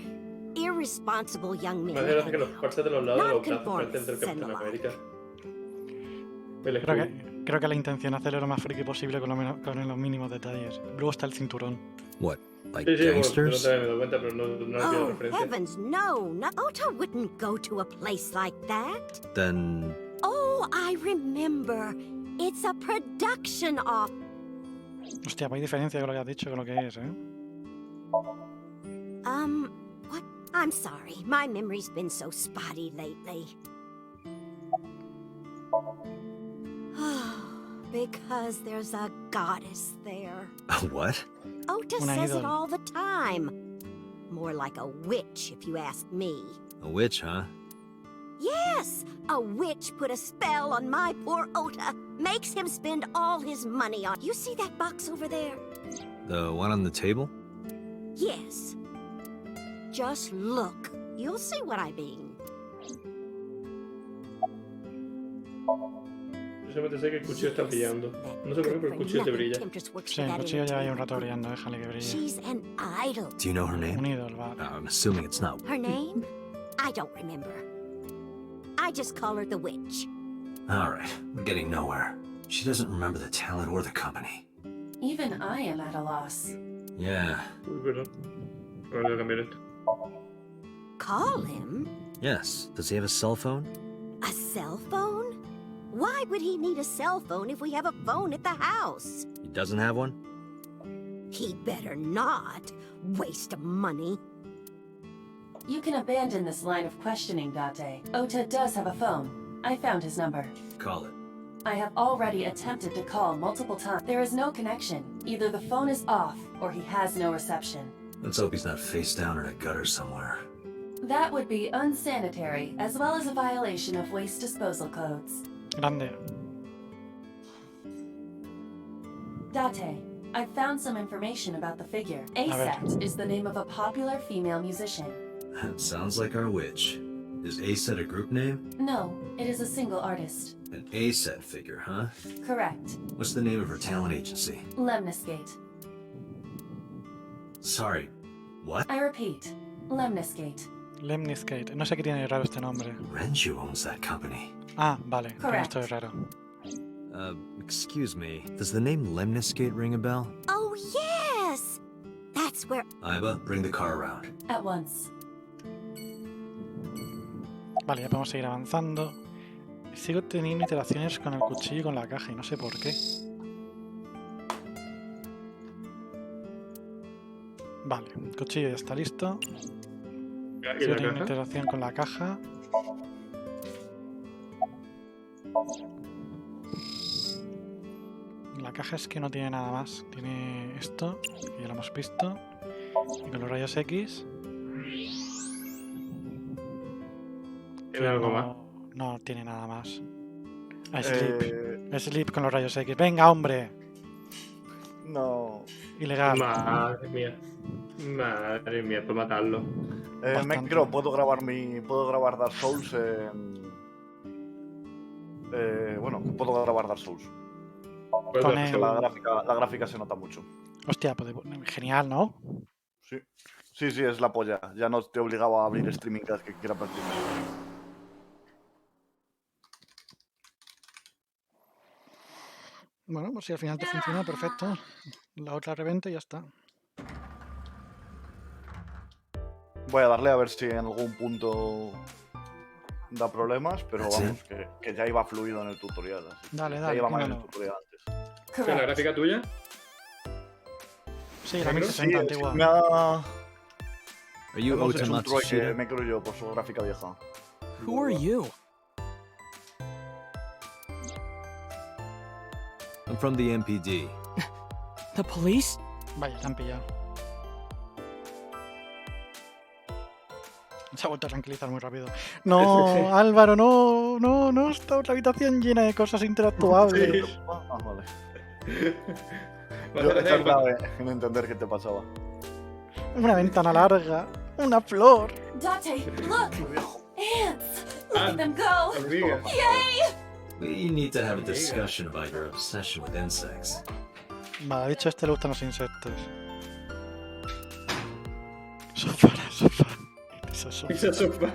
irresponsible young men Me hace gracia que hang los out. cortes de los lados de los brazos parecen del Nonconformists and Capitán the América. like. El escudo. Creo que la intención es hacerlo lo más friki posible con, con los mínimos detalles. Luego está el cinturón. What, like Sí, sí, bueno, no gangsters? te había dado cuenta, pero no le quiero Oh, referencia. heavens, no. Ota wouldn't go to a place like that. Then Oh, I remember. It's a production off. Hostia, pues hay diferencia con lo que has dicho con lo que es, ¿eh? What? I'm sorry. My memory's been so spotty lately. Because there's a goddess there. what? Ota Una says it ídola. all the time. More like a witch, if you ask me. A witch, huh? Yes, a witch put a spell on my poor Ota. Makes him spend all his money on... You see that box over there? The one on the table? Yes. Just look. You'll see what I mean. Yo solamente sé que el cuchillo está brillando. No sé por qué, pero el cuchillo te brilla. Sí, el cuchillo lleva ahí un rato brillando, déjale que brille. She's an idol. Do you know her Un name? ídolo, va. I'm assuming it's not. Her name? I don't remember. I just call her the witch. All right, we're getting nowhere. She doesn't remember the talent or the company. Even I am at a loss. Yeah. Uy, perdón. Ahora voy a cambiar esto. Call him? Yes. Does he have a cell phone? A cell phone? Why would he need a cell phone if we have a phone at the house? He doesn't have one? He'd better not. Waste of money. You can abandon this line of questioning, Date. Ota does have a phone. I found his number. Call it. I have already attempted to call multiple times. There is no connection. Either the phone is off, or he has no reception. Let's hope he's not face down in a gutter somewhere. That would be unsanitary, as well as a violation of waste disposal codes. Grande. Date, I've found some information about the figure. ver. Aset is the name of a popular female musician. That sounds like our witch. Is A-set a group name? No, it is a single artist. An A-set figure, huh? Correct. What's the name of her talent agency? Lemniscate. Sorry, what? I repeat, Lemniscate. Lemniscate. No sé qué tiene raro este nombre. Renju owns that company. Ah, vale. Pero Correct. esto es raro. Excuse me. Does the name Lemniscate ring a bell? Oh, yes! That's where... Iba, bring the car around. At once. Vale, ya podemos seguir avanzando. Sigo teniendo interacciones con el cuchillo y con la caja y no sé por qué. Vale, el cuchillo ya está listo. ¿Y Sigo la teniendo caja? interacción con la caja. La caja es que no tiene nada más. Tiene esto, que ya lo hemos visto. Y con los rayos X. ¿Tiene algo más? No tiene nada más. Sleep. Sleep con los rayos X. ¡Venga, hombre! No. Ilegal. Madre mía. Madre mía, pues matarlo. Micro, puedo grabar Dark Souls en... bueno, puedo grabar Dark Souls. Pues Con Dark el- Souls. La gráfica se nota mucho. Hostia, pues genial, ¿no? Sí. Sí, es la polla. Ya no te obligaba a abrir streaming cada vez que quiera practicar. Bueno, pues si al final te funciona, perfecto. La otra reventa y ya está. Voy a darle a ver si en algún punto da problemas, pero ¿Sí? vamos, que ya iba fluido en el tutorial. Así. Dale, Ya dale, iba mal en el dímelo. tutorial antes. ¿Qué es la gráfica tuya? Sí, la ¿Negro? 1060 Sí, antigua. me ha... Are you Hemos Ota hecho un trueque, Matsushita? me creo yo, por su gráfica vieja. Who are you? I'm from the MPD. The police? Vaya, te han pillado. Se ha vuelto a tranquilizar muy rápido. No, Álvaro, no, está otra habitación llena de cosas interactuables. Sí. Ah, vale. Me Yo hace he gracia que tardado en entender qué te pasaba. Una ventana larga, una flor. Date, look! Ants! Look at them go! hormigas. We need to have a discussion about your obsession with insects. Vale, dicho este le gustan los insectos. Sofá. Pisa sofá.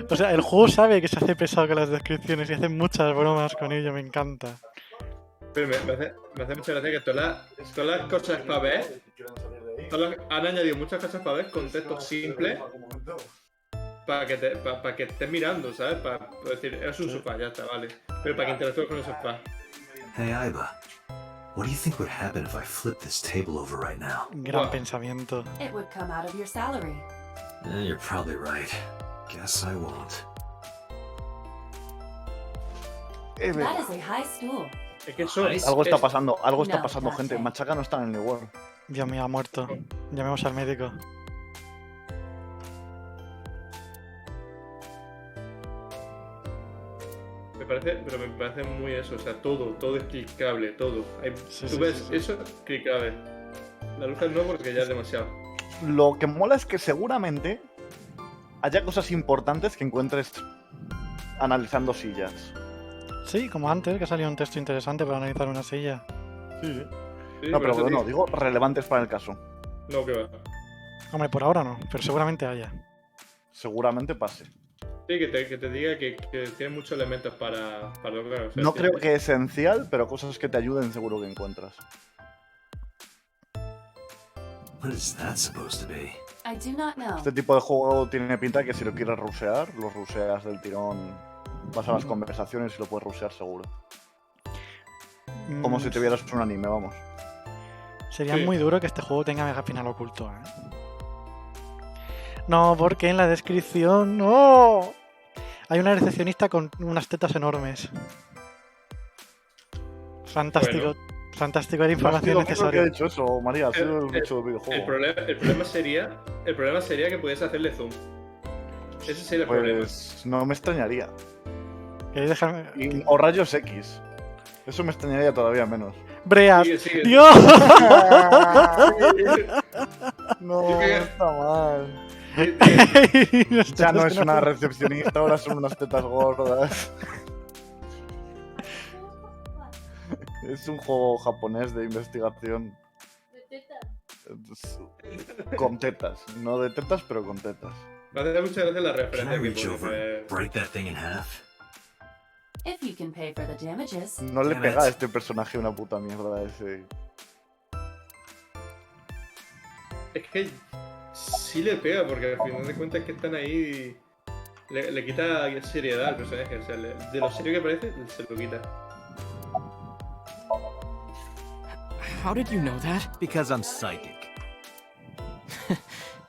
O sea, el juego sabe que se hace pesado con las descripciones y hace muchas bromas con ello, me encanta. Pero me hace mucha gracia que todas las cosas para ver, han añadido muchas cosas para ver con texto simple para que estés mirando, ¿sabes? Para decir, es un sofá, ya está, vale. Pero para que interactúes con el sofá. Hey, Iba. What do you think would happen if I flip this table over right now? Gran Wow. pensamiento. It would come out of your salary. You're probably right. Guess I won't. That is a high stool. Es que eso Algo está es- pasando, No, gente. no. Machaca no está en el New World. Dios mío, ha muerto. Llamemos al médico. me parece muy eso, o sea, todo es clicable, todo. Sí, Tú sí, ves sí, sí. eso, clicable. La luz no, porque ya es demasiado. Lo que mola es que seguramente haya cosas importantes que encuentres analizando sillas. Sí, como antes, que ha salido un texto interesante para analizar una silla. Sí, No, por pero eso bueno, digo relevantes para el caso. No, que va. Hombre, por ahora no, pero seguramente haya. Seguramente pase. Sí, que te diga que tiene muchos elementos para lograr. O sea, No sí. creo que esencial, pero cosas que te ayuden seguro que encuentras. What is that supposed to be? I do not know. Este tipo de juego tiene pinta que si lo quieres rushear, lo rusheas del tirón. Vas a las conversaciones y lo puedes rushear seguro. Como si te vieras un anime, vamos. Sería Sí. muy duro que este juego tenga mega final oculto, ¿eh? No, porque en la descripción... ¡No! Hay una recepcionista con unas tetas enormes. Fantástico. Fantástico, era información No ha sido el que ha necesaria. dicho eso, María, ha sido el bicho del El videojuego. problema sería que puedes hacerle zoom. Ese sería el problema. Pues no me extrañaría. ¿Queréis dejarme...? O rayos X. Eso me extrañaría todavía menos. ¡Breas! Sigue. ¡Dios! No, Sigue. está mal. Las Ya no tetas es que una recepcionista, ahora son unas tetas gordas. Es un juego japonés de investigación. De teta. Con tetas. No de tetas, pero con tetas. Me hace mucha gracia la Can I referencia que reach pone. over, break that thing in half? If you can pay for the damages. No le Damn pega a it. este personaje una puta mierda ese. Es que sí le pega, porque al final de cuentas es que están ahí. Le quita seriedad al personaje. O sea, de lo serio que parece, se lo quita. How did you know that? Because I'm psychic.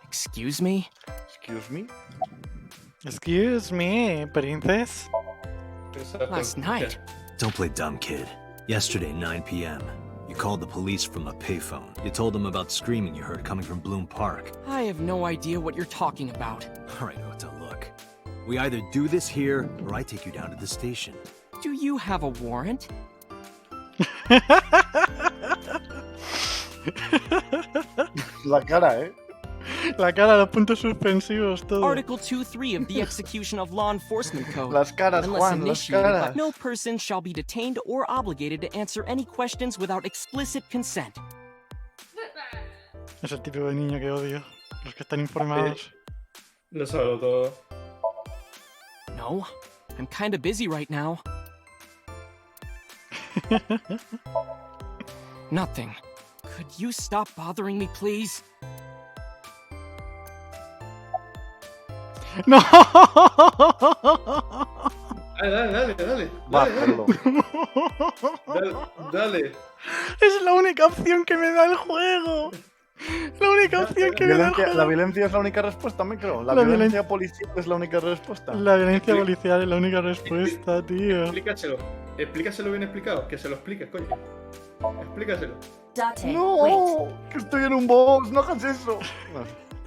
Excuse me? Excuse me. Excuse me, princess. Exacto. Last night. Don't play dumb, kid. Yesterday, 9 p.m., you called the police from a payphone. You told them about screaming you heard coming from Bloom Park. I have no idea what you're talking about. All right, Ota, look. We either do this here, or I take you down to the station. Do you have a warrant? La cara, La cara, los puntos suspensivos, todo. Article 2.3 of the Execution of Law Enforcement Code. Las caras, Unless Juan, las initiated, caras. no person shall be detained or obligated to answer any questions without explicit consent. Es el tipo de niño que odio. Los que están informados. Lo sabe todo. No, I'm kinda busy right now. Nothing. Could you stop bothering me, please? ¡No! Dale. Va a hacerlo. Dale. Es la única opción que me da el juego. La única opción que me da el La juego. violencia es la única respuesta, micro. La La violencia policial es la única respuesta. La violencia policial es la única respuesta, tío. Explícaselo bien explicado. Que se lo expliques, coño. Explícaselo. Date, wait. No, que estoy en un boss, no hagas eso.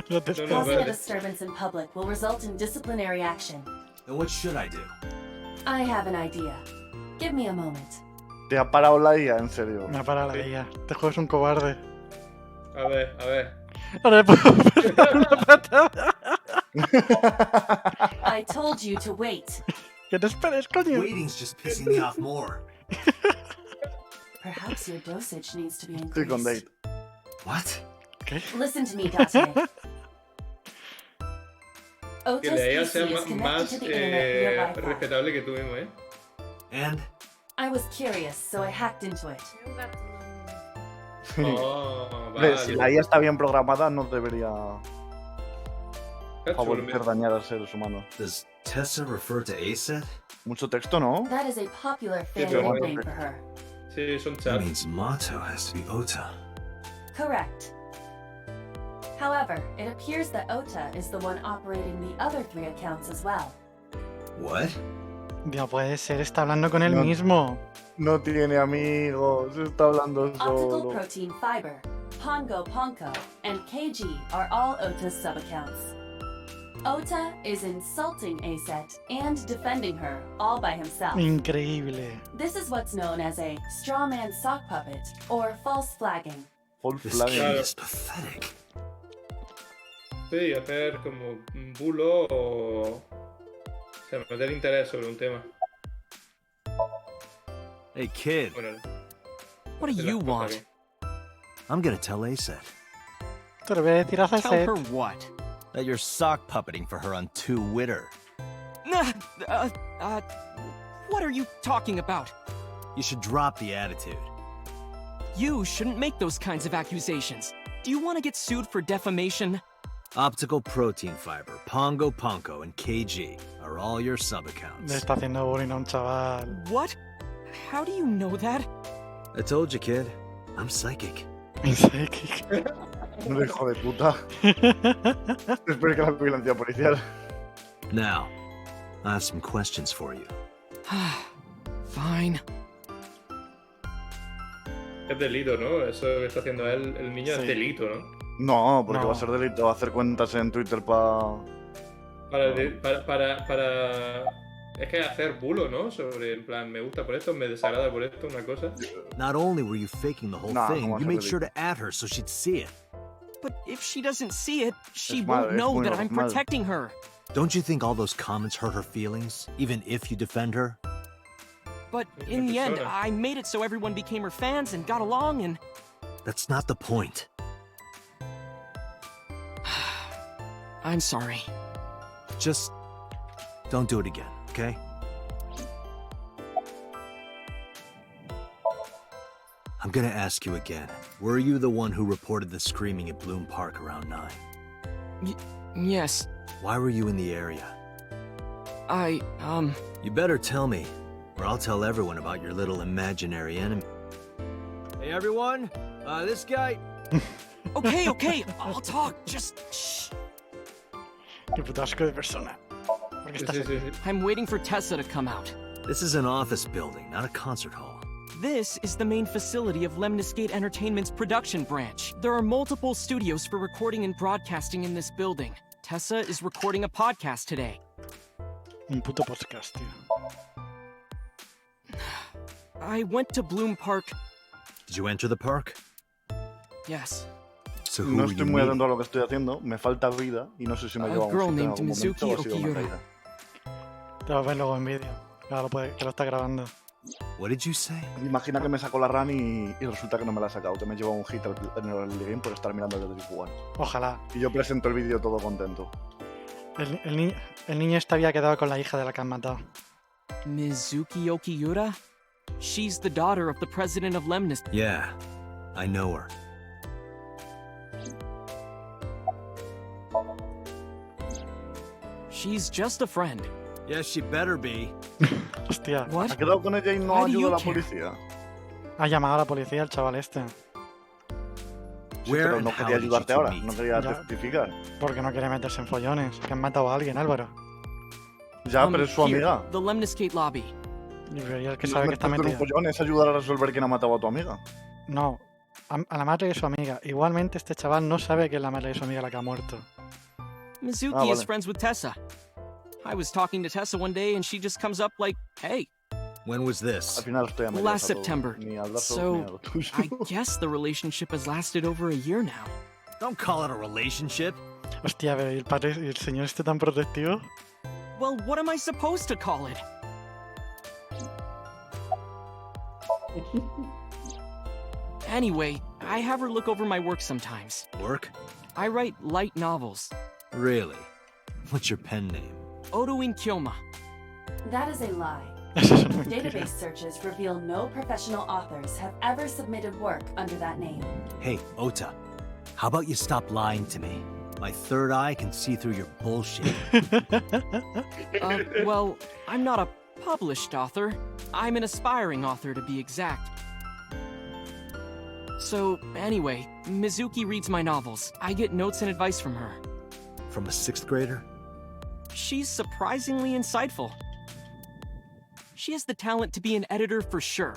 Lo No, testé. no, Causing a vale. disturbance in public will result in disciplinary action. Then what should I do? I have an idea. Give me a moment. Te ha parado la IA, en serio. Me ha parado la guía. Este juego es un cobarde. A ver. Ahora le puedo pegar una patada. I told you to wait. Que te esperes, coño. Waiting's just pissing me off more. Perhaps your dosage needs to be Estoy con increased. Date. What? Listen to me, Date. Que Ota's la IA PC sea is más connected to the internet via Wi-Fi. respetable que tú mismo, ¿eh? And? I was curious, so I hacked into it. Un gato. Oh, Hombre, si la IA está bien programada, no debería Qué chulo, favorecer mira. dañar a seres humanos. Does Tessa refer to Aset? Mucho texto, ¿no? That is a popular fan pero bueno, nickname for her. Sí, son That chats. means Mato has to be Ota. Correct. However, it appears that Ota is the one operating the other 3 accounts as well. What? No puede ser, está hablando con él No. mismo. No tiene amigos, está hablando Optical solo. Protein Fiber, Pongo Ponko, and KG are all Ota's sub-accounts. Ota is insulting Aset and defending her all by himself. Increíble. This is what's known as a strawman sock puppet or false flagging. Full This flag. kid is pathetic. Sí, hacer como un bulo o sea, meter interés sobre un tema. Hey, kid. Bueno, What do hacer you las cosas want? bien. I'm gonna tell Aset Te lo voy a decir a Tell Set. her what? That you're sock puppeting for her on Twitter. What are you talking about? You should drop the attitude. You shouldn't make those kinds of accusations. Do you want to get sued for defamation? Optical Protein Fiber, Pongo Ponko, and KG are all your Le sub-accounts. está haciendo bullying a un chaval. What? How do you know that? I told you, kid. I'm psychic. Psychic. No, hijo de puta. Espero que la vigilancia policial. Now, I have some questions for you. Fine. Es delito, ¿no? Eso que está haciendo él, el niño Sí. es delito, ¿no? No, porque No. va a ser delito hacer cuentas en Twitter para... Para... Es que hacer bulo, ¿no? Sobre, en plan, me gusta por esto, me desagrada por esto, una cosa. Not only were you faking the whole Nah, thing, ¿cómo you vas a made hacer sure to add her so she'd see it. But if she doesn't see it, she Es won't mal, es know muy that I'm normal. protecting her. Don't you think all those comments hurt her feelings, even if you defend her? But Una in the end, persona. I made it so everyone became her fans and got along, and That's not the point. I'm sorry. Just don't do it again, okay? I'm gonna ask you again. Were you the one who reported the screaming at Bloom Park around 9? Yes, Why were you in the area? I, You better tell me, or I'll tell everyone about your little imaginary enemy. Hey everyone, this guy... Okay, I'll talk. Just shh. Qué puto asco de persona. ¿Por qué Sí, estás sí, aquí? sí, sí. I'm waiting for Tessa to come out. This is an office building, not a concert hall. This is the main facility of Lemniscate Entertainment's production branch. There are multiple studios for recording and broadcasting in this building. Tessa is recording a podcast today. Un puto podcast, tío. I went to Bloom Park. Did you enter the park? Yes. So who No were estoy you muy meeting? atento a lo que estoy haciendo. Me falta vida y no sé si me A lleva a un girl sitio en named algún momento Mizuki o ha sido una Okiura. caída. Te lo ves luego en vídeo. Claro, que lo está grabando. What did you say? Imagina que me sacó la run y resulta que no me la ha sacado, que me lleva un hit en el early game por estar mirando el de One. Ojalá. Y yo presento el vídeo todo contento. El niño este había quedado con la hija de la que han matado. Mizuki Okiura? She's the daughter of the president of Lemnis. Yeah, I know her. She's just a friend. Yes, she better be. Hostia. What? ¿Ha quedado con ella y no Why do ayuda a you la care? policía? Ha llamado a la policía el chaval este. Sí, Where pero and no how quería did you ayudarte two ahora, meet? no quería Ya. testificar. Porque no quiere meterse en follones. Que han matado a alguien, Álvaro. Ya, pero es su Here, amiga. the Lemniscate lobby. Y el que No sabe es que está meterte en un metido. follón, es ayudar a resolver quién ha matado a tu amiga. No, a la madre de su amiga. Igualmente, este chaval no sabe que es la madre de su amiga la que ha muerto. Mizuki is vale. friends with Tessa. I was talking to Tessa one day and she just comes up like, hey. When was Al this? final estoy a medias Last a todo. September. Ni al Dark Souls So, ni a lo tuyo. I guess the relationship has lasted over a year now. Don't call it a relationship. Hostia, pero ¿y el padre y el señor este tan protectivo? Well, what am I supposed to call it? Anyway, I have her look over my work sometimes. Work? I write light novels. Really? What's your pen name? Odoin Kyoma. That is a lie. Eso es una mentira. Database searches reveal no professional authors have ever submitted work under that name. Hey, Ota, how about you stop lying to me? My third eye can see through your bullshit. Well, I'm not a published author. I'm an aspiring author, to be exact. So, anyway, Mizuki reads my novels. I get notes and advice from her. From a 6th grader? She's surprisingly insightful. She has the talent to be an editor for sure.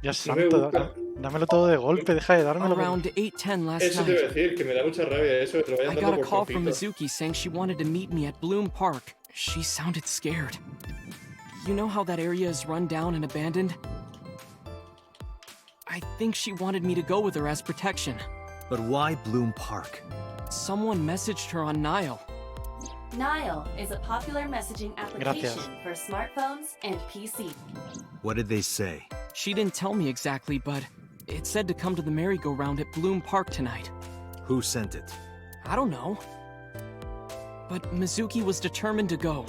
Dios santo, dámelo todo de golpe, deja de dármelo. Around 8:10 last Eso te iba a night, decir, que me da mucha rabia eso, que te lo vayan I got dando a por call from trocitos. Mizuki saying she wanted to meet me at Bloom Park. She sounded scared. You know how that area is run down and abandoned? I think she wanted me to go with her as protection. But why Bloom Park? Someone messaged her on Nile. Nile is a popular messaging application Gracias. for smartphones and PC. What did they say? She didn't tell me exactly, but it said to come to the merry-go-round at Bloom Park tonight. Who sent it? I don't know. But Mizuki was determined to go.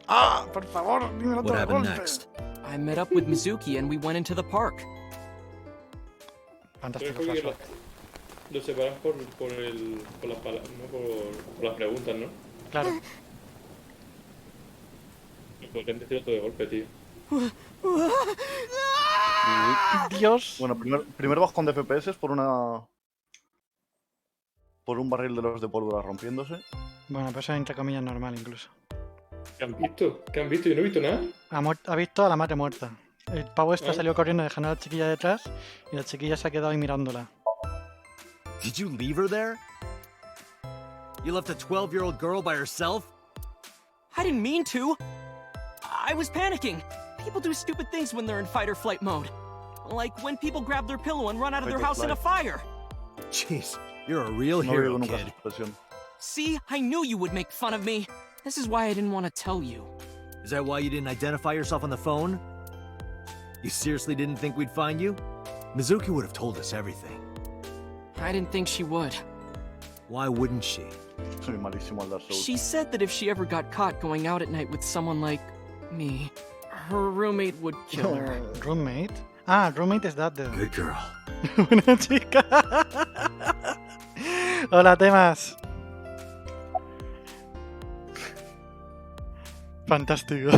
¡Ah! Por favor, dímelo What todo de happened golpe. next? I met up with Mizuki and we went into the park. Pero es Fantástico porque flashback. lo separas por las palabras, ¿no? por las preguntas, ¿no? Claro. Porque han decidido todo de golpe, tío. Dios. Bueno, primer bajón de FPS por una... Por un barril de los de pólvora rompiéndose. Bueno, pero eso es entre comillas normal incluso. ¿Qué han visto? ¿Qué han visto? Yo no he visto nada. Ha visto a la madre muerta. El pavo este Ah. salió corriendo dejando a la chiquilla detrás y la chiquilla se ha quedado ahí mirándola. Did you leave her there? You left a 12-year-old girl by herself? I didn't mean to. I was panicking. People do stupid things when they're in fight or flight mode. Like when people grab their pillow and run out of their Fight or house in a fire. Jeez, you're a real No hero, digo nunca kid. esa expresión. See, I knew you would make fun of me. This is why I didn't want to tell you. Is that why you didn't identify yourself on the phone? You seriously didn't think we'd find you? Mizuki would have told us everything. I didn't think she would. Why wouldn't she? Soy malísimo al Dark Souls. She said that if she ever got caught going out at night with someone like me, her roommate would kill her. Roommate. Ah, roommate es that. Good girl. Buena chica. Hola, temas. Fantástico.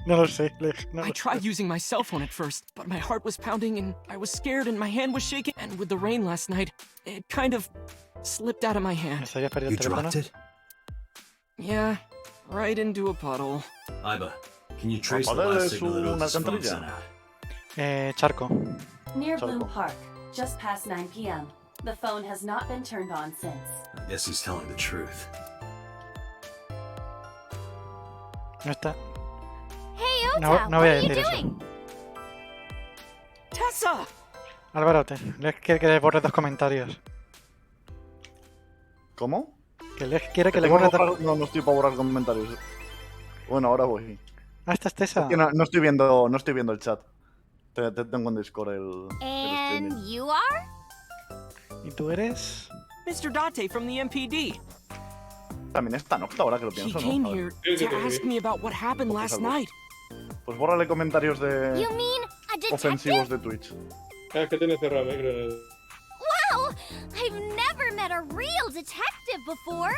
No lo sé, Leg. No I lo tried sé. using my cell phone at first, but my heart was pounding and I was scared and my hand was shaking. And with the rain last night, it kind of slipped out of my hand. ¿Se había perdido You el teléfono? dropped it? Yeah, right into a puddle. Iba, can you trace the Apagale last su signal that Otis' phone alcantarilla. sent out? Charco. Near Charco. Bloom Park, just past 9 p.m. The phone has not been turned on since. I guess he's telling the truth. No está. Hey, Ota, No, no what voy a are you decir eso. doing? Tessa! Álvaro, Leg quiere que le borre dos comentarios. ¿Cómo? Que Leg quiere que le Tengo borre que dos... borrar- No, no estoy para borrar comentarios. Bueno, ahora voy. Ah, esta es Tessa. Es que no estoy viendo el chat. Te tengo en Discord el And streaming. you are? ¿Y tú eres? Mr. Date from the MPD. También está Nocta ahora que lo He pienso, came ¿no? A ver, here to ask me about what happened Porque last salvo. night. Pues bórrale comentarios de You mean a detective? ofensivos de Twitch. Ah, es que tienes cerrado el micro en el... Wow! I've never met a real detective before.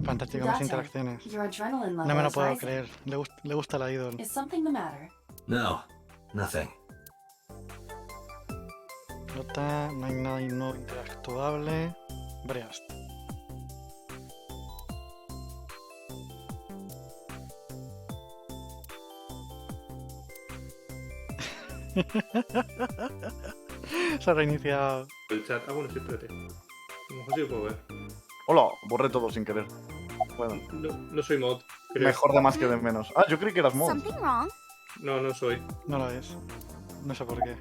Fantástico, las Date, interacciones. your adrenaline level No me lo is puedo rising. creer. Le gusta la idol. Is something the matter? No, Nothing. Nota, no hay nada no interactuable. Breast. Se ha reiniciado. El chat. Ah, bueno, sí, espérate. A lo mejor sí lo puedo ver. Hola, borré todo sin querer. Bueno, No soy mod. Creo. mejor de más que de menos. Ah, yo creí que eras mod. Something wrong? No soy. No lo es. No sé por qué.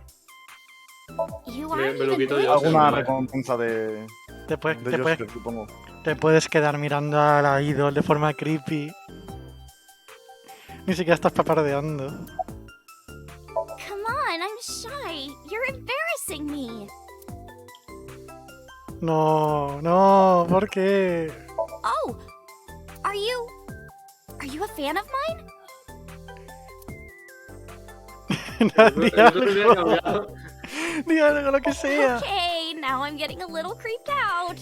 You Me aren't lo even quito good. yo. Alguna recompensa de Te puedes, Josker, supongo. te puedes quedar mirando a la idol de forma creepy. Ni siquiera estás papardeando. Come on, I'm shy. You're embarrassing me. No, ¿por qué? Oh, are you a fan of mine? Di algo. Di algo, lo que sea. Okay, now I'm getting a little creeped out.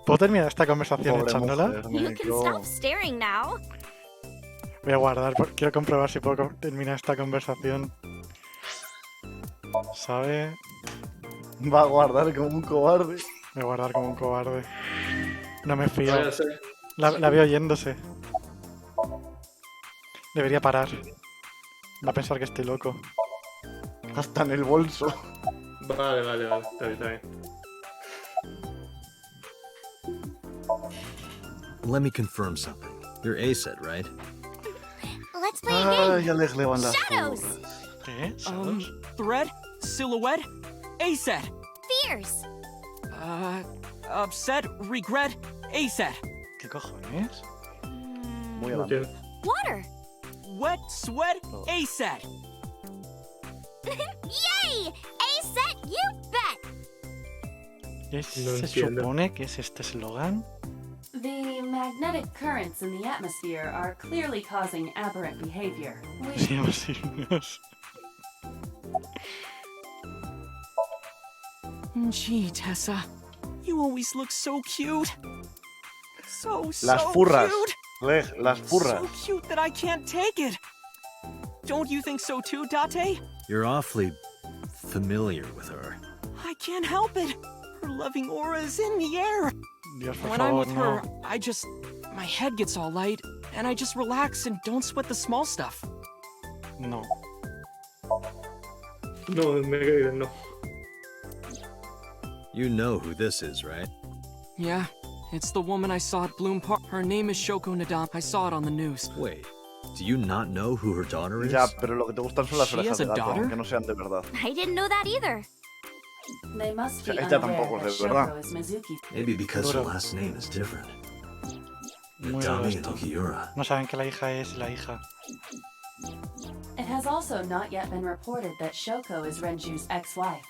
¿Puedo terminar esta conversación Pobre echándola? mujer, You me can quedo- stop staring now. Voy a guardar, quiero comprobar si puedo terminar esta conversación. ¿Sabe? Va a guardar como un cobarde. Voy a guardar como un cobarde. No me fío. Vaya a ser. La veo yéndose. Debería parar. Va a pensar que estoy loco. Hasta en el bolso. Vale. Está bien. Let me confirm something. You're A-set, right? Let's play a game. Ay, ya les levan las Shadows. furras. ¿Qué? Thread, silhouette, A-set. Fears. Upset, regret, A-set. ¿Qué cojones? Muy No adelante. entiendo. Water. Wet, sweat, A-set. Yay! A set, you bet. ¿Qué No se entiendo. supone que es este eslogan? The magnetic currents in the atmosphere are clearly causing aberrant behavior. Sí, los signos. Gee, Tessa. You always look so cute. So Las furras. cute. Leg, las furras. So cute that I can't take it. Don't you think so too, Date? You're awfully familiar with her. I can't help it. Her loving aura is in the air. Dios, por When I'm favor, with no. her, my head gets all light, and I just relax and don't sweat the small stuff. No. No, me quedo no. You know who this is, right? Yeah, it's the woman I saw at Bloom Park. Her name is Shoko Nadam. I saw it on the news. Wait, do you not know who her daughter is? Ya, pero lo que te gustan son las She orejas has a de gato, daughter? aunque no sean de verdad. I didn't know that either. They must be Ella unaware tampoco that es de verdad. Shoko is Mizuki's. Maybe because her Duro. last name is different. Muy Nadami duro and esto. Okiura. No saben que la hija es la hija. It has also not yet been reported that Shoko is Renju's ex-wife.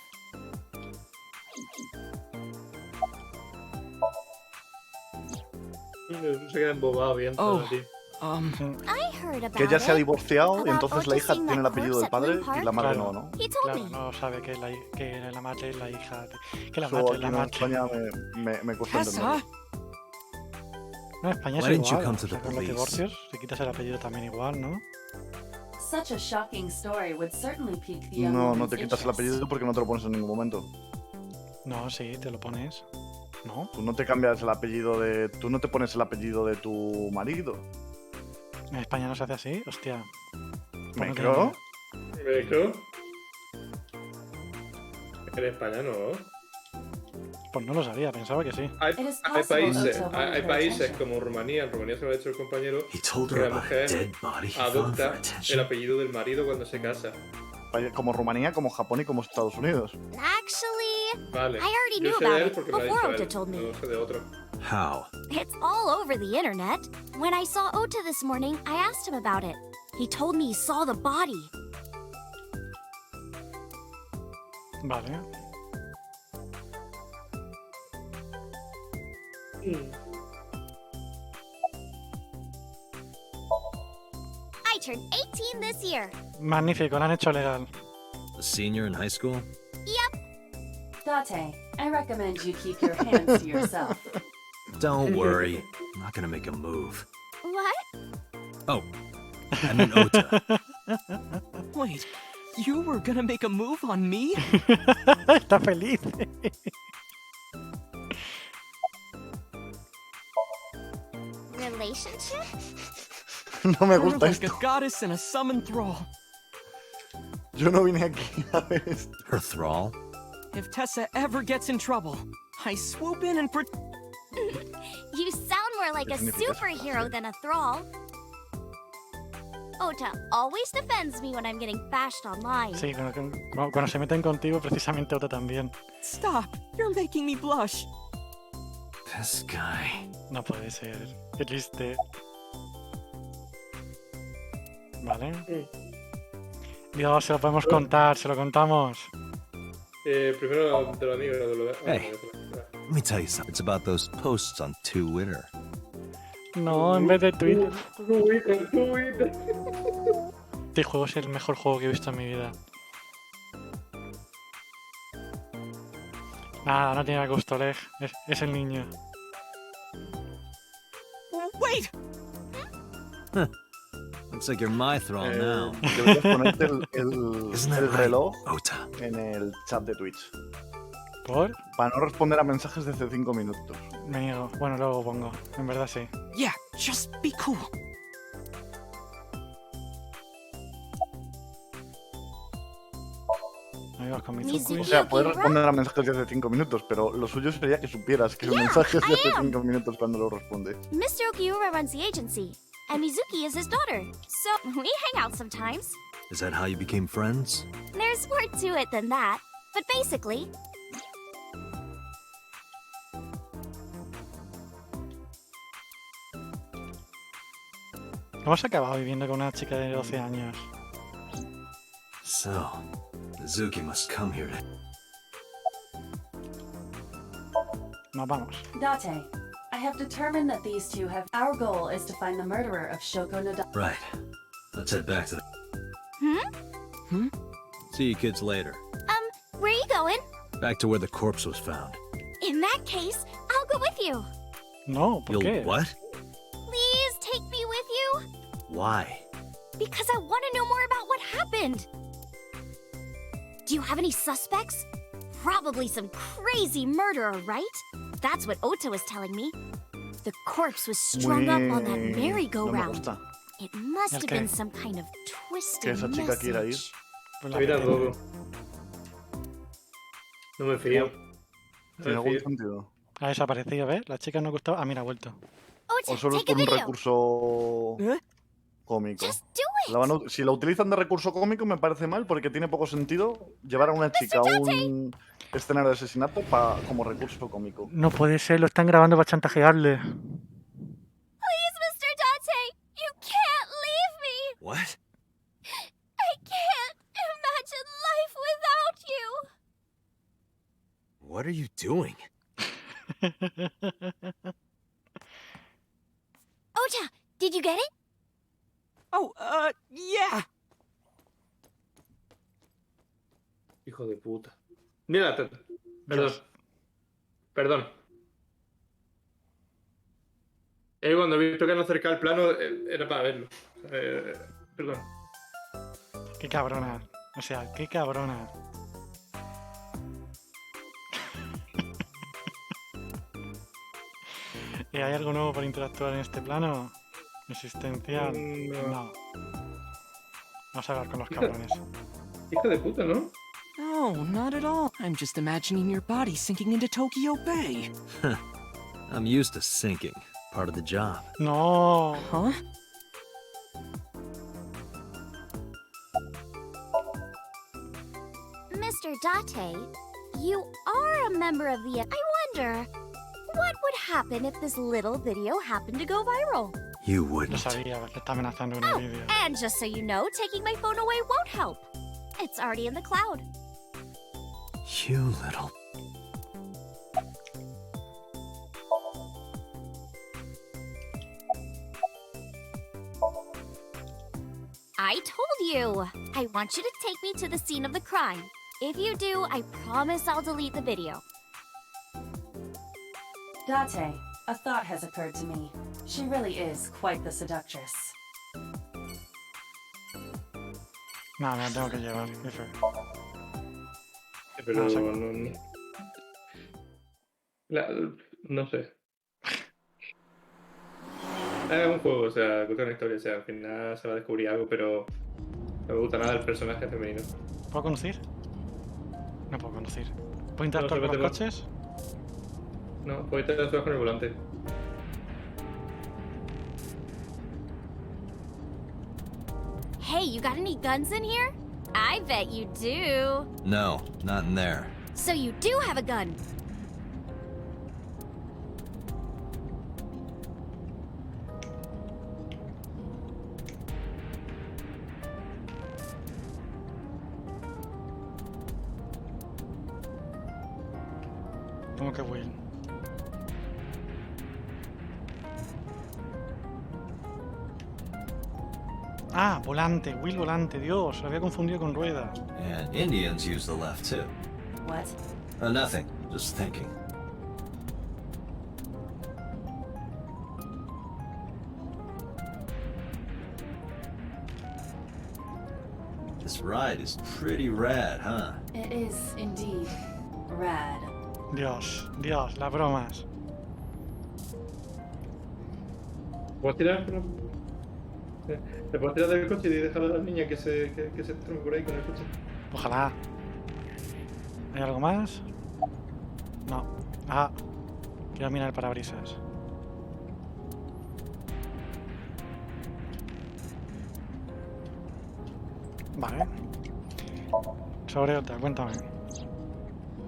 Se queda embobado bien. Oh. tío. I heard about Que ella se ha it. divorciado y About entonces la hija Otis tiene el seeing apellido that del padre corpse at y la madre Claro. no, ¿no? He told Claro, me. no sabe que la madre es la hija. Que la Eso madre es aquí la en madre. España me cuesta Tessa, entenderlo. No, en España Why es didn't you igual. come to O sea, the con los police? divorcios, si quitas el apellido también igual, ¿no? Such a shocking story would certainly pique the young No, no woman's te quitas el interest. apellido porque no te lo pones en ningún momento. No, sí, te lo pones. ¿No? Tú no te cambias el apellido de... Tú no te pones el apellido de tu marido. En España no se hace así, hostia. ¿Me no creo? ¿México? En España no. Pues no lo sabía, pensaba que sí. Hay, It is hay possible países, Oto hay wanted her países attention. como Rumanía. En Rumanía se lo ha hecho el compañero. He told Que her la about a mujer dead body he found for adopta el attention. apellido del marido cuando se casa. Como Rumanía, como Japón y como Estados Unidos. Actually, Vale. I already Yo knew sé about de él it porque me lo ha before dicho Ota él. told me. No sé de otro. How? It's all over the internet. When I saw Ota this morning, I asked him about it. He told me he saw the body. Vale. I turned 18 this year. Magnífico, lo han hecho legal. A senior in high school? Yep. Date, I recommend you keep your hands to yourself. Don't worry. I'm not gonna make a move. What? Oh, I mean Ota. wait, You were gonna make a move on me? Está feliz. Relationship? No me You're gusta like a esto. goddess and a summon thrall. Yo no vine aquí a ver esto. Her thrall? If Tessa ever gets in trouble, I swoop in and You sound more like a superhero than a thrall. Ota always defends me when I'm getting bashed online. Sí, cuando se meten contigo, precisamente Ota también. Stop! You're making me blush. This guy. No puede ser. Qué triste. Vale. Dios, se lo podemos contar, se lo contamos. Primero de lo amigo, de lo de... Hey. Let me tell you something. It's about those posts on Twitter. No, en vez de Twitter. Twitter. Este juego es el mejor juego que he visto en mi vida. Nada, no tiene gusto, Leg. Es el niño. Wait! Looks like you're my thrall now. Deberías ponerte el Isn't that right, reloj Ota? en el chat de Twitch. ¿Por? Para no responder a mensajes de hace 5 minutos. Me niego. Bueno, luego pongo. En verdad sí. Yeah, just be cool. Ahí vas con mi Ni Tsukui. O sea, puedes responder a mensajes de hace 5 minutos, pero lo suyo sería que supieras que son mensajes de hace 5 minutos cuando lo responde. Mr. Okiura runs the agency, and Mizuki is his daughter. So we hang out sometimes. Is that how you became friends? There's more to it than that. But basically, Hemos acabado viviendo con una chica de 12 años. So, Mizuki must come here to... Nos vamos. Date, I have determined that these two have. Our goal is to find the murderer of Shoko Nada. Right. Let's head back to the... See you kids later. where are you going? Back to where the corpse was found. In that case, I'll go with you. No, ¿por You'll qué? what? Please take me with you. Why? Because I want to know more about what happened. Do you have any suspects? Probably some crazy murderer, right? That's what Ota was telling me. The corpse was strung up on that No me merry-go-round. gusta. It must have Okay. been some kind of Que twisted esa chica quiera ir. message. Pues A mí la tampoco. No me fío. No ¿Tiene me algún fío. sentido? ha desaparecido, ¿ves? La chica no gustaba. Ah, mira, ha vuelto. Ota, ¿O solo es take a por un video. recurso ¿Eh? cómico? Just do it. Si la utilizan de recurso cómico me parece mal porque tiene poco sentido llevar a una chica a un escenario de asesinato como recurso cómico. No puede ser, lo están grabando para chantajearle. Please, Mr. Date, you can't leave me. What? I can't imagine life without you. What are you doing? Ota, did you get it? Oh, yeah. Hijo de puta. Mira, perdón. Perdón. Cuando he visto que no acercaba el plano, era para verlo. Perdón. Qué cabrona. O sea, qué cabrona. ¿Y hay algo nuevo para interactuar en este plano? ¿Existencial? No. Vamos a hablar con los cabrones. Hijo de puta, ¿no? No, not at all. I'm just imagining your body sinking into Tokyo Bay. I'm used to sinking. Part of the job. No. Huh? Mr. Date, you are a member of the... I wonder, what would happen if this little video happened to go viral? You Lo wouldn't. sabía, le está amenazando con el vídeo. And just so you know, taking my phone away won't help. It's already in the cloud. You little... I told you! I want you to take me to the scene of the crime. If you do, I promise I'll delete the video. Date, a thought has occurred to me. She really is quite the seductress. No, me la tengo que llevar, jefe. Pero Ah, sí. no sé. Es un juego, o sea, cuenta una historia, o sea, al final se va a descubrir algo, pero no me gusta nada el personaje femenino. ¿Puedo conducir? No puedo conducir. ¿Puedo interactuar No, con los solo coches? No, puedes interactuar con el volante. Hey, you got any guns in here? I bet you do. No, not in there. So you do have a gun. ¿Cómo que Will? Ah, volante, Will volante, Dios, lo había confundido con rueda. And Indians use the left too. What? Nothing. Just thinking. This ride is pretty rad, huh? It is indeed rad. Dios, Dios, las bromas. ¿Puedes tirar? ¿Te puedes tirar del coche y dejar a la niña que se trompe por ahí con el coche? Ojalá. ¿Hay algo más? No. Ah, quiero mirar el parabrisas. Vale. Sobre otra, cuéntame.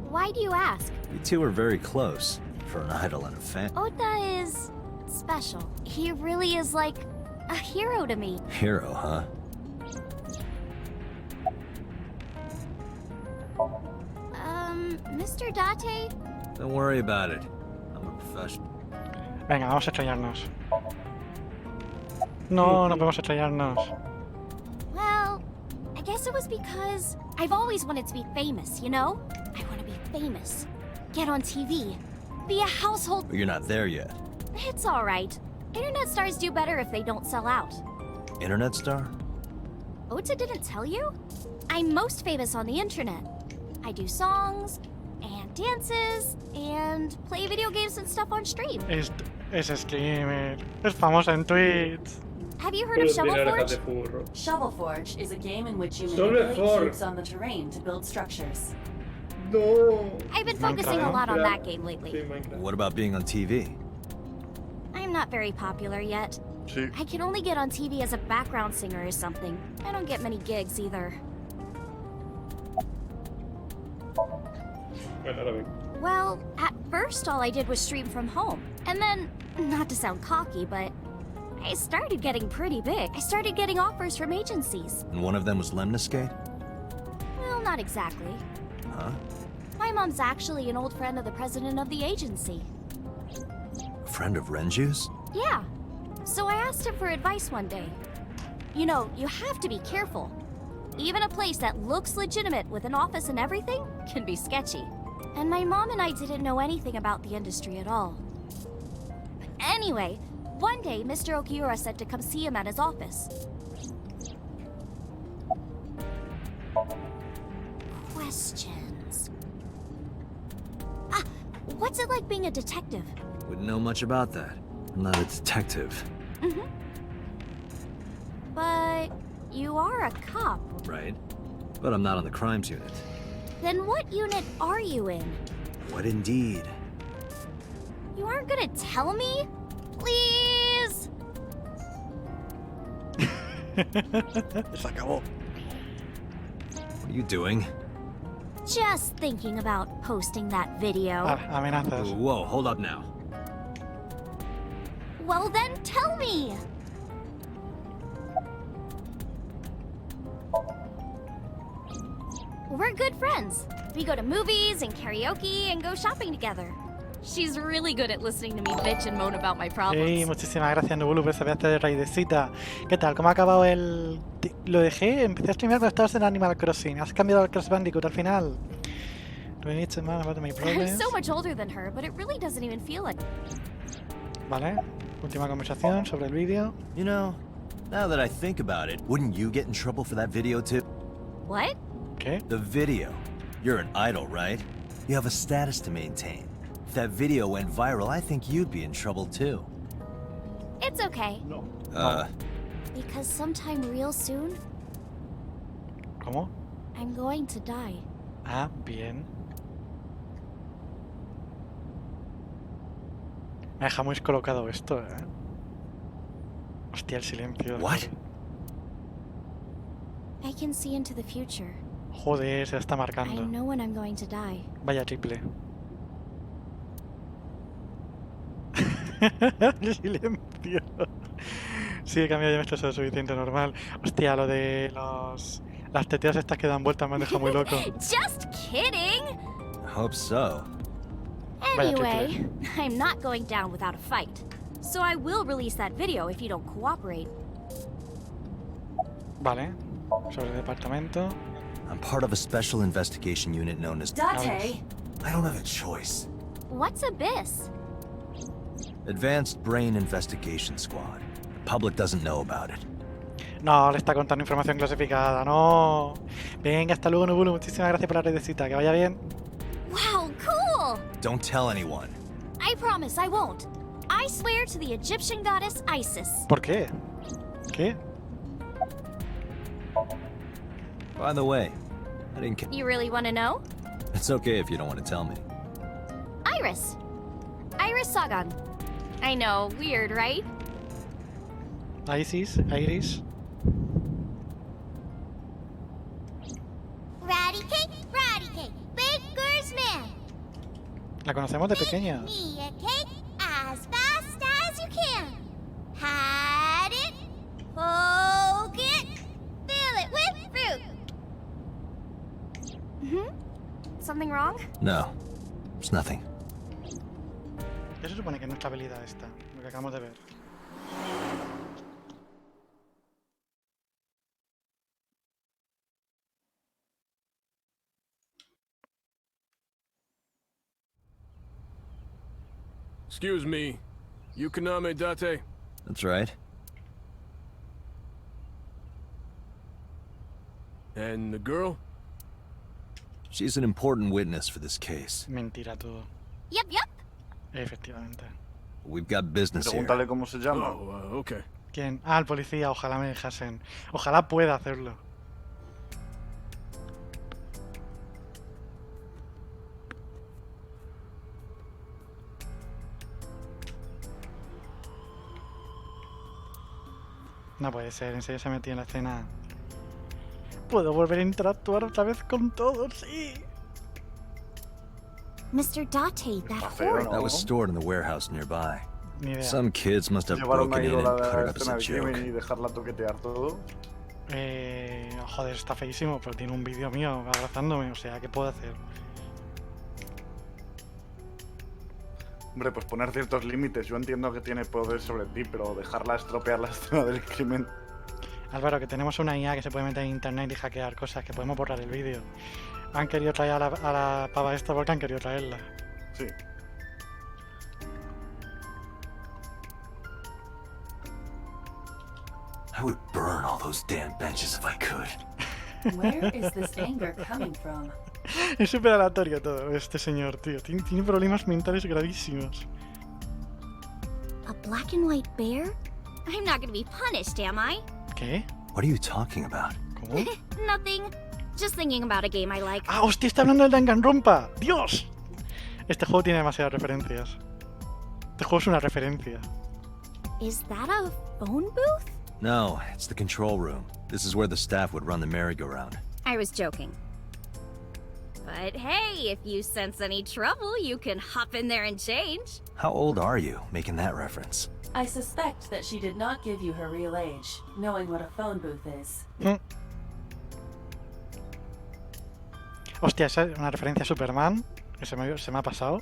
Why do you ask? You two are very close for an idol and a fan. Ota is special. He really is like a hero to me. Hero, huh? Mr. Date? Don't worry about it. I'm a professional. Venga, vamos a estrellarnos. No, no podemos estrellarnos. Well, I guess it was because I've always wanted to be famous, you know? I want to be famous. Get on TV. Be a household... But you're not there yet. It's alright. Internet stars do better if they don't sell out. Internet star? Ota didn't tell you? I'm most famous on the internet. I do songs, and dances, and play video games and stuff on stream. Es streamer. Es famosa en Twitch. Have you heard of Shovelforge? Shovelforge is a game in which you Shovelforge. manipulate cubes on the terrain to build structures. No. I've been focusing a lot on that game lately. What about being on TV? I'm not very popular yet. Sí. I can only get on TV as a background singer or something. I don't get many gigs either. Well, at first all I did was stream from home. And then, not to sound cocky, but I started getting pretty big. I started getting offers from agencies. And one of them was Lemniscate? Well, not exactly. Huh? My mom's actually an old friend of the president of the agency. A friend of Renju's? Yeah. So I asked him for advice one day. You know, you have to be careful. Even a place that looks legitimate with an office and everything can be sketchy. And my mom and I didn't know anything about the industry at all. Anyway, one day Mr. Okiura said to come see him at his office. Questions. Ah, what's it like being a detective? Wouldn't know much about that. I'm not a detective. Mm-hmm. But you are a cop. Right. But I'm not on the crimes unit. Then what unit are you in? What indeed? You aren't gonna tell me? Please? Se acabó. What are you doing? Just thinking about posting that video. Amenazas. Whoa, hold up now. Well then, tell me! We're good friends. We go to movies and karaoke and go shopping together. She's really good at listening to me bitch and moan about my problems. Hey, muchísimas gracias, Nubulu, por ese pedazo de raidecita. ¿Qué tal? ¿Cómo ha acabado el...? Lo dejé, empecé a streamear cuando estabas en Animal Crossing. ¿Has cambiado al Crash Bandicoot al final? I'm so much older than her, but it really doesn't even feel like... Vale, última conversación sobre el vídeo. You know, Now that I think about it, wouldn't you get in trouble for that video too? What? ¿Qué? The video. You're an idol, right? You have a status to maintain. If that video went viral, I think you'd be in trouble too. It's okay. No. Because sometime real soon, ¿Cómo? I'm going to die. Ah, bien. Me deja muy descolocado esto, ¿eh? Hostia, el silencio. What? I can see into the future. Joder, se la está I marcando. know when I'm going to die. Vaya triple. El silencio. Sí, he cambiado ya esto, eso es suficiente normal. Hostia, lo de las teteas estas que dan vueltas me han dejado muy loco. Just kidding! I hope so. Anyway, I'm not going down without a fight. So I will release that video if you don't cooperate. Vale. Sobre el departamento. I'm part of a special investigation unit known as... Date! I don't have a choice. What's Abyss? Advanced Brain Investigation Squad. The public doesn't know about it. No, le está contando información clasificada, no. Venga, hasta luego, Nubulu. Muchísimas gracias por la redecita. Que vaya bien. Wow, cool! Don't tell anyone. I promise I won't. I swear to the Egyptian goddess Isis. ¿Por qué? ¿Qué? By the way, I didn't... You really want to know? It's okay if you don't want to tell me. Iris. Iris Sagan. I know, weird, right? Isis, Iris. Ratty cake, baker's man. La conocemos de pequeña. Me a cake as fast as you can. Had it, poke it, fill it with fruit. Something wrong? No, it's nothing. ¿Qué se supone que es nuestra habilidad esta? Lo que acabamos de ver. Excuse me. Yukaname Date? That's right. And the girl? She's an important witness for this case. Mentira todo. Yep. Efectivamente. We've got business here. Pregúntale cómo se llama. Oh, okay. ¿Quién? Ah, el policía. Ojalá me dejasen. Ojalá pueda hacerlo. No puede ser, en serio se ha metido en la escena. Puedo volver a interactuar otra vez con todos, sí. Mr. Date, that horror. That was stored in the warehouse nearby. Ni idea. Some kids must have Llevaron broken ahí in la and cut it up as escena a del joke. crimen y dejarla toquetear todo. Joder, está feísimo, pero tiene un vídeo mío abrazándome, o sea, ¿qué puedo hacer? Hombre, pues poner ciertos límites. Yo entiendo que tiene poder sobre ti, pero dejarla estropear la escena del crimen. Álvaro, que tenemos una IA que se puede meter en internet y hackear cosas, que podemos borrar el vídeo. Han querido traer a la pava esta porque han querido traerla. Sí. I would burn all those damn benches if I could. Where is this anger coming from? Es súper aleatorio todo, este señor, tío. Tiene problemas mentales gravísimos. A black and white bear? I'm not gonna be punished, am I? ¿Qué? What are you talking about? ¿Cómo? Nothing. Just thinking about a game I like. ¡Ah, hostia! Está hablando del Danganronpa. ¡Dios! Este juego tiene demasiadas referencias. Este juego es una referencia. Is that a phone booth? No, it's the control room. This is where the staff would run the merry-go-round. I was joking. But hey, if you sense any trouble, you can hop in there and change. How old are you, making that reference? I suspect that she did not give you her real age, knowing what a phone booth is. Hostia, esa es una referencia a Superman, que se me ha pasado.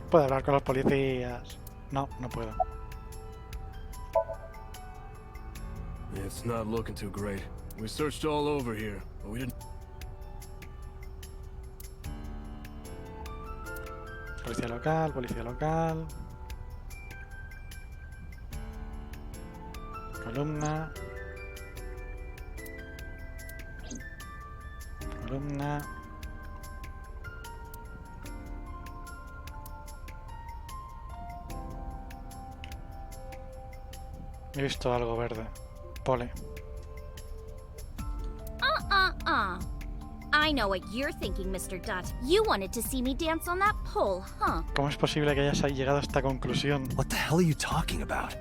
Puedo hablar con los policías. No, no puedo. It's not looking too great. We searched all over here, but we didn't... Policía local, policía local. Columna. Columna. He visto algo verde. Pole. I know what you're thinking, Mr. Dutt. You wanted to see me dance on that pole, huh? ¿Cómo es posible que hayas llegado a esta conclusión? What the hell are you talking about?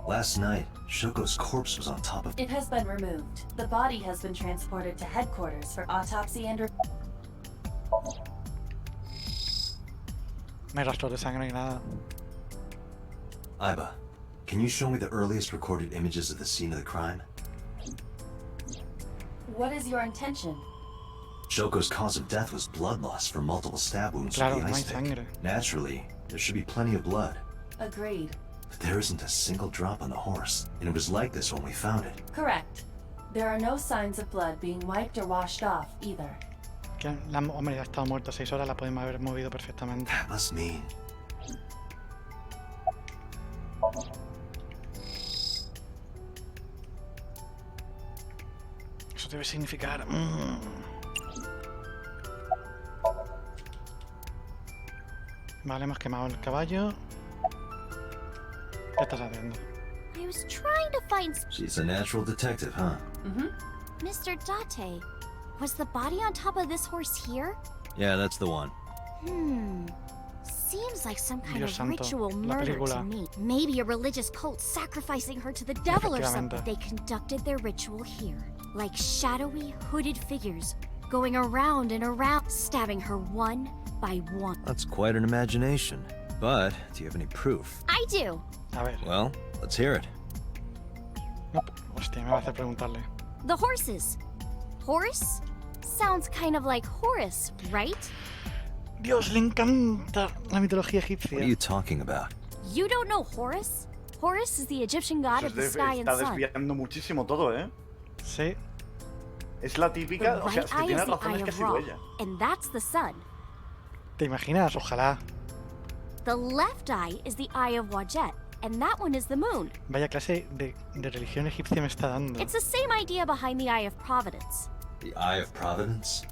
Last night, Shoko's corpse was on top of... It has been removed. The body has been transported to headquarters for autopsy and... No hay rastros de sangre ni nada. Aiba, can you show me the earliest recorded images of the scene of the crime? What is your intention? Shoko's cause of death was blood loss from multiple stab wounds Claro, with the no hay ice pick. sangre. Naturally, there should be plenty of blood. Agreed. But there isn't a single drop on the horse, and it was like this when we found it. Correct. There are no signs of blood being wiped or washed off, either. Que hombre, ha estado muerto 6 horas, la podemos haber movido perfectamente. That must mean... Eso debe significar... Vale, hemos quemado el caballo. ¿Qué estás haciendo? I was trying to find... She's a natural detective, huh? Mr. Date, was the body on top of this horse here? Yeah, that's the one. Seems like some kind Dios of santo, ritual la murder to película. me. Maybe a religious cult sacrificing her to the devil or something. Efectivamente. They conducted their ritual here. Like shadowy, hooded figures, going around and around, stabbing her one by one. That's quite an imagination. But, do you have any proof? I do. A ver. Well, let's hear it. Nope. Hostia, me va a hacer preguntarle. The horses. Horse? Sounds kind of like Horus, right? Dios, le encanta la mitología What are egipcia. you talking about? You don't know Horus? Horus is the Egyptian god Se of the sky and está sun. desviando muchísimo todo, ¿eh? Sí. Es la The típica... O sea, right es que eye tiene is the razón, eye es que ha of sido Ra, ella. and that's the sun. ¿Te imaginas? Ojalá. The left eye is the eye of Wajet, and that one is the moon. Vaya clase de religión egipcia me está dando. It's the same idea behind the eye of Providence. The Eye of Providence?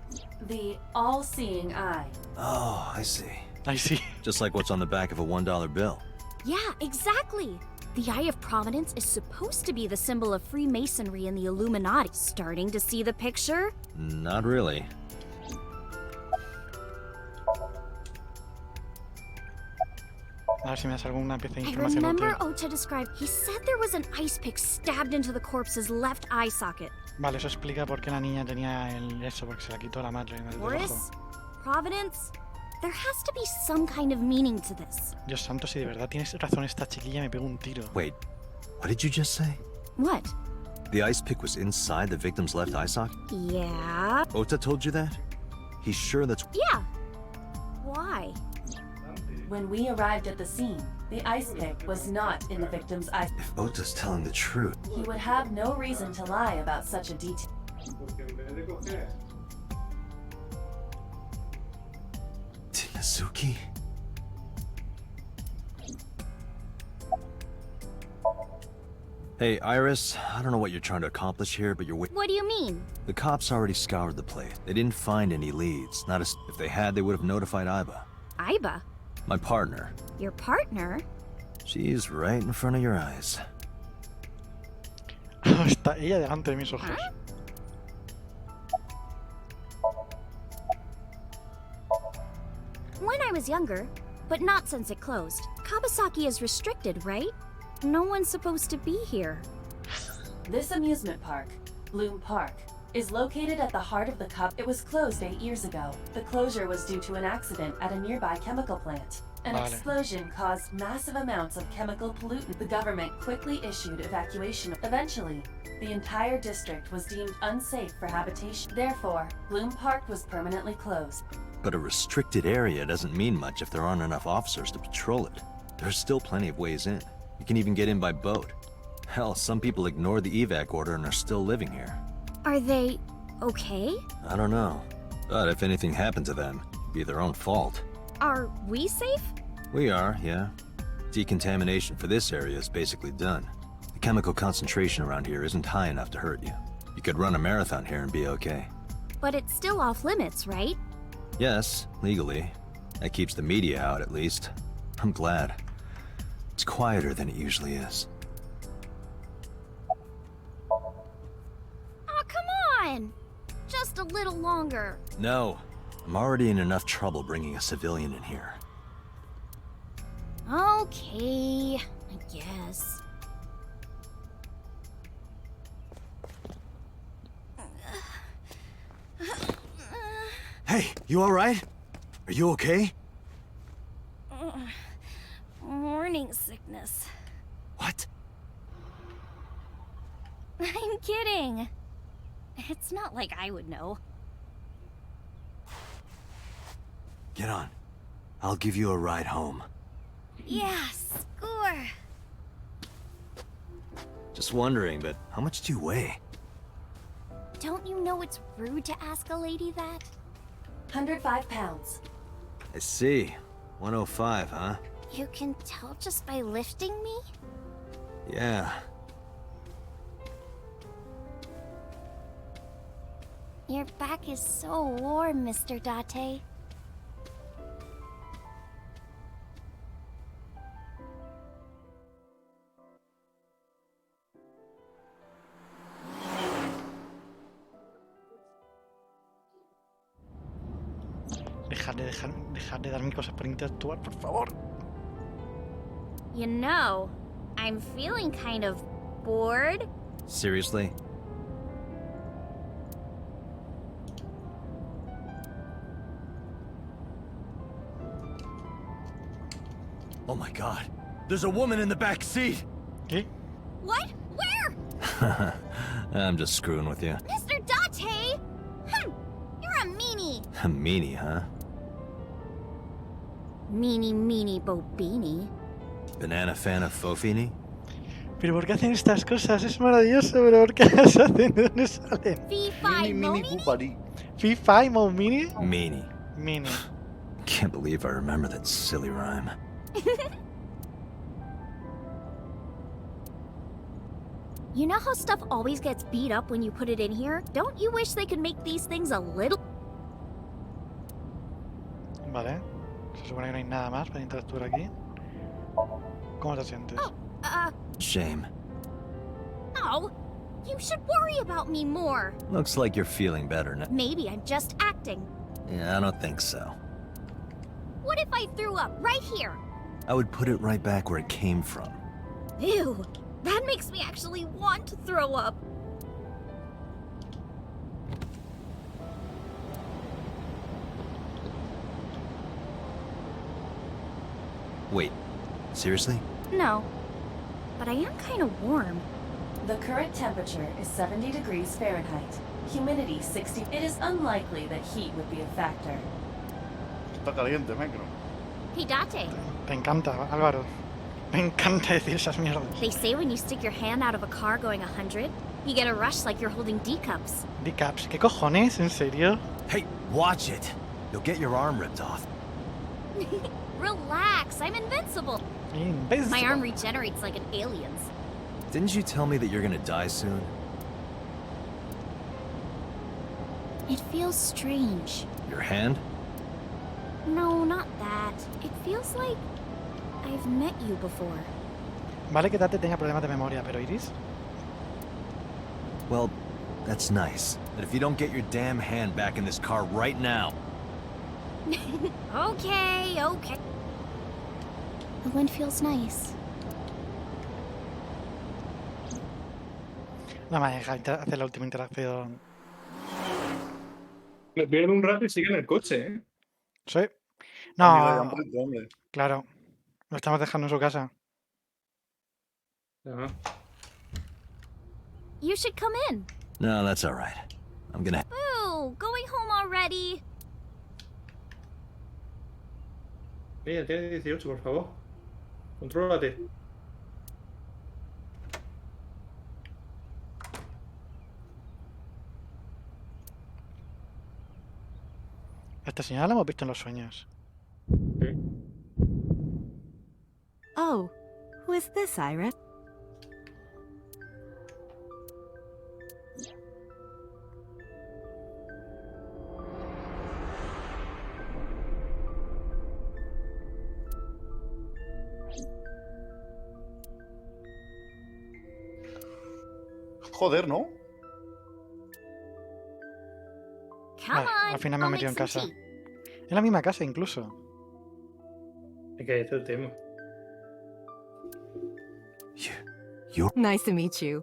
The all-seeing eye. Oh, I see. Ay, sí. Just like what's on the back of a $1 bill. Yeah, exactly. The Eye of Providence is supposed to be the symbol of Freemasonry and the Illuminati. Starting to see the picture? Not really. A ver si me das alguna pieza de I información remember útil. Ota described. He said there was an ice pick stabbed into the corpse's left eye socket. Vale, eso explica por qué la niña tenía eso, porque se la quitó la madre en el ojo. Horus? Providence? There has to be some kind of meaning to this. Dios santo, si de verdad tienes razón esta chiquilla, me pego un tiro. Wait, what did you just say? What? The ice pick was inside the victim's left eye socket? Yeah. Ota told you that? He's sure that's... Yeah. Why? When we arrived at the scene, the ice pick was not in the victim's eye. If Ota's telling the truth... He would have no reason to lie about such a detail. Did Mizuki? Hey, Iris, I don't know what you're trying to accomplish here, but you're... What do you mean? The cops already scoured the place. They didn't find any leads. Not as... If they had, they would have notified Aiba. Aiba? My partner. Your partner? She's right in front of your eyes. Está ella delante de mis ojos. When I was younger, but not since it closed. Kawasaki is restricted, right? No one's supposed to be here. This amusement park, Bloom Park, is located at the heart of the Cup. It was closed 8 years ago. The closure was due to an accident at a nearby chemical plant. An Vale. explosion caused massive amounts of chemical pollutant. The government quickly issued evacuation. Eventually, the entire district was deemed unsafe for habitation. Therefore, Bloom Park was permanently closed. But a restricted area doesn't mean much if there aren't enough officers to patrol it. There's still plenty of ways in. You can even get in by boat. Hell, some people ignored the evac order and are still living here. Are they okay? I don't know. But if anything happened to them, it'd be their own fault. Are we safe? We are, yeah. Decontamination for this area is basically done. The chemical concentration around here isn't high enough to hurt you. You could run a marathon here and be okay. But it's still off limits, right? Yes, legally. That keeps the media out, at least. I'm glad. It's quieter than it usually is. Aw, come on! Just a little longer. No. I'm already in enough trouble bringing a civilian in here. Okay, I guess. Hey, you alright? Are you okay? Morning sickness. What? I'm kidding. It's not like I would know. Get on. I'll give you a ride home. Yeah, score. Just wondering, but how much do you weigh? Don't you know it's rude to ask a lady that? 105 pounds. I see. 105, huh? You can tell just by lifting me? Yeah. Your back is so warm, Mr. Date. Dejad de darme cosas para interactuar, por favor. You know, I'm feeling kind of bored. Seriously? Oh my god. There's a woman in the back seat! ¿Qué? What? Where? I'm just screwing with you. Mr. Date! You're a meanie. A meanie, huh? Meanie bobini. Banana fan of Fofini? ¿Pero por qué hacen estas cosas? Es maravilloso, pero ¿por qué las hacen? ¿De dónde salen? Fee-fi Mini Pupari. ¿Fi-Fi Mo Mini? Meanie. Mini. Can't believe I remember that silly rhyme. You know how stuff always gets beat up when you put it in here? Don't you wish they could make these things a little... Vale. Se supone que no hay nada más para interactuar aquí. ¿Cómo te sientes? Shame. No. You should worry about me more. Looks like you're feeling better now. Maybe I'm just acting. Yeah, I don't think so. What if I threw up right here? I would put it right back where it came from. Ew. That makes me actually want to throw up. Wait, seriously? No. But I am kind of warm. The current temperature is 70 degrees Fahrenheit. Humidity 60. It is unlikely that heat would be a factor. Está caliente, micro. Hey, Date. Te encanta, Álvaro. Me encanta decir esas mierdas. They say when you stick your hand out of a car going 100, you get a rush like you're holding D-cups. D-cups, ¿qué cojones? ¿En serio? Hey, watch it! You'll get your arm ripped off. Relax, I'm invincible. Invincible. My arm regenerates like an alien's. Didn't you tell me that you're gonna die soon? It feels strange. Your hand? No, not that. It feels like I've met you before. Vale que Tate tenga problemas de memoria, pero Iris... Well, that's nice. But if you don't get your damn hand back in this car right now... Okay. The wind feels nice. No me deja hacer la última interacción. Me pierdo un rato y sigue en el coche, ¿eh? ¿Sí? Amigo, No, hombre. claro. Lo estamos dejando en su casa. Ajá. You should come in. No, that's alright. I'm gonna... Boo! Going home already. Mira, tiene 18, por favor. Contrólate. Esta señora la hemos visto en los sueños. Oh, who is this, Iris? Joder, ¿no? Come Vale, on, al final me he I'll metido en make some casa. tea. En la misma casa incluso. Es que este es el tema. Nice to meet you.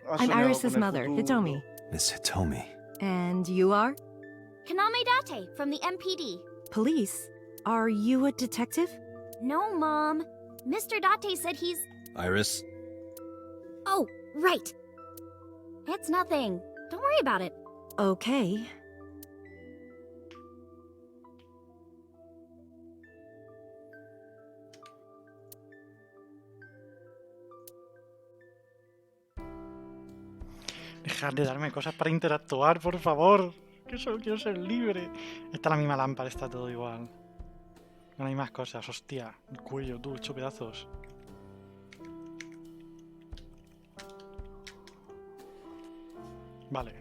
Ha I'm soñado Iris's con el mother, futuro. Hitomi. Miss Hitomi. And you are? Kaname Date from the MPD. Police? Are you a detective? No, Mom. Mr. Date said he's... Iris? Oh, right. It's nothing. Don't worry about it. Okay. Dejad de darme cosas para interactuar, por favor. Que solo quiero ser libre. Está la misma lámpara, está todo igual. No hay más cosas, hostia. El cuello, tú, hecho pedazos. Vale.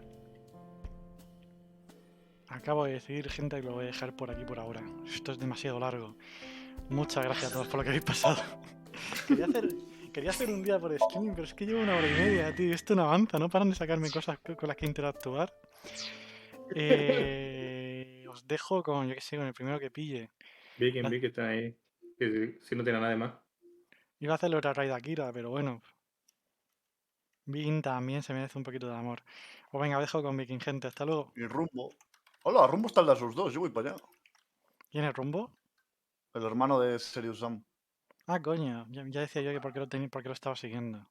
Acabo de decidir, gente, que lo voy a dejar por aquí por ahora. Esto es demasiado largo. Muchas gracias a todos por lo que habéis pasado. Quería hacer un día por streaming, pero es que llevo 1 hora y media, tío. Esto no avanza, no paran de sacarme cosas con las que interactuar. Os dejo con, yo que sé, con el primero que pille. Vicky está ahí. Si no tiene nada de más. Iba a hacerlo otra raid Akira, pero bueno. Viking también se merece un poquito de amor. Pues venga, os dejo con Viking, gente. Hasta luego. Y Rumbo. Hola, Rumbo está el de sus dos. Yo voy para allá. ¿Quién es Rumbo? El hermano de Serious Sam. Ah, coño. Ya decía yo que por qué lo estaba siguiendo.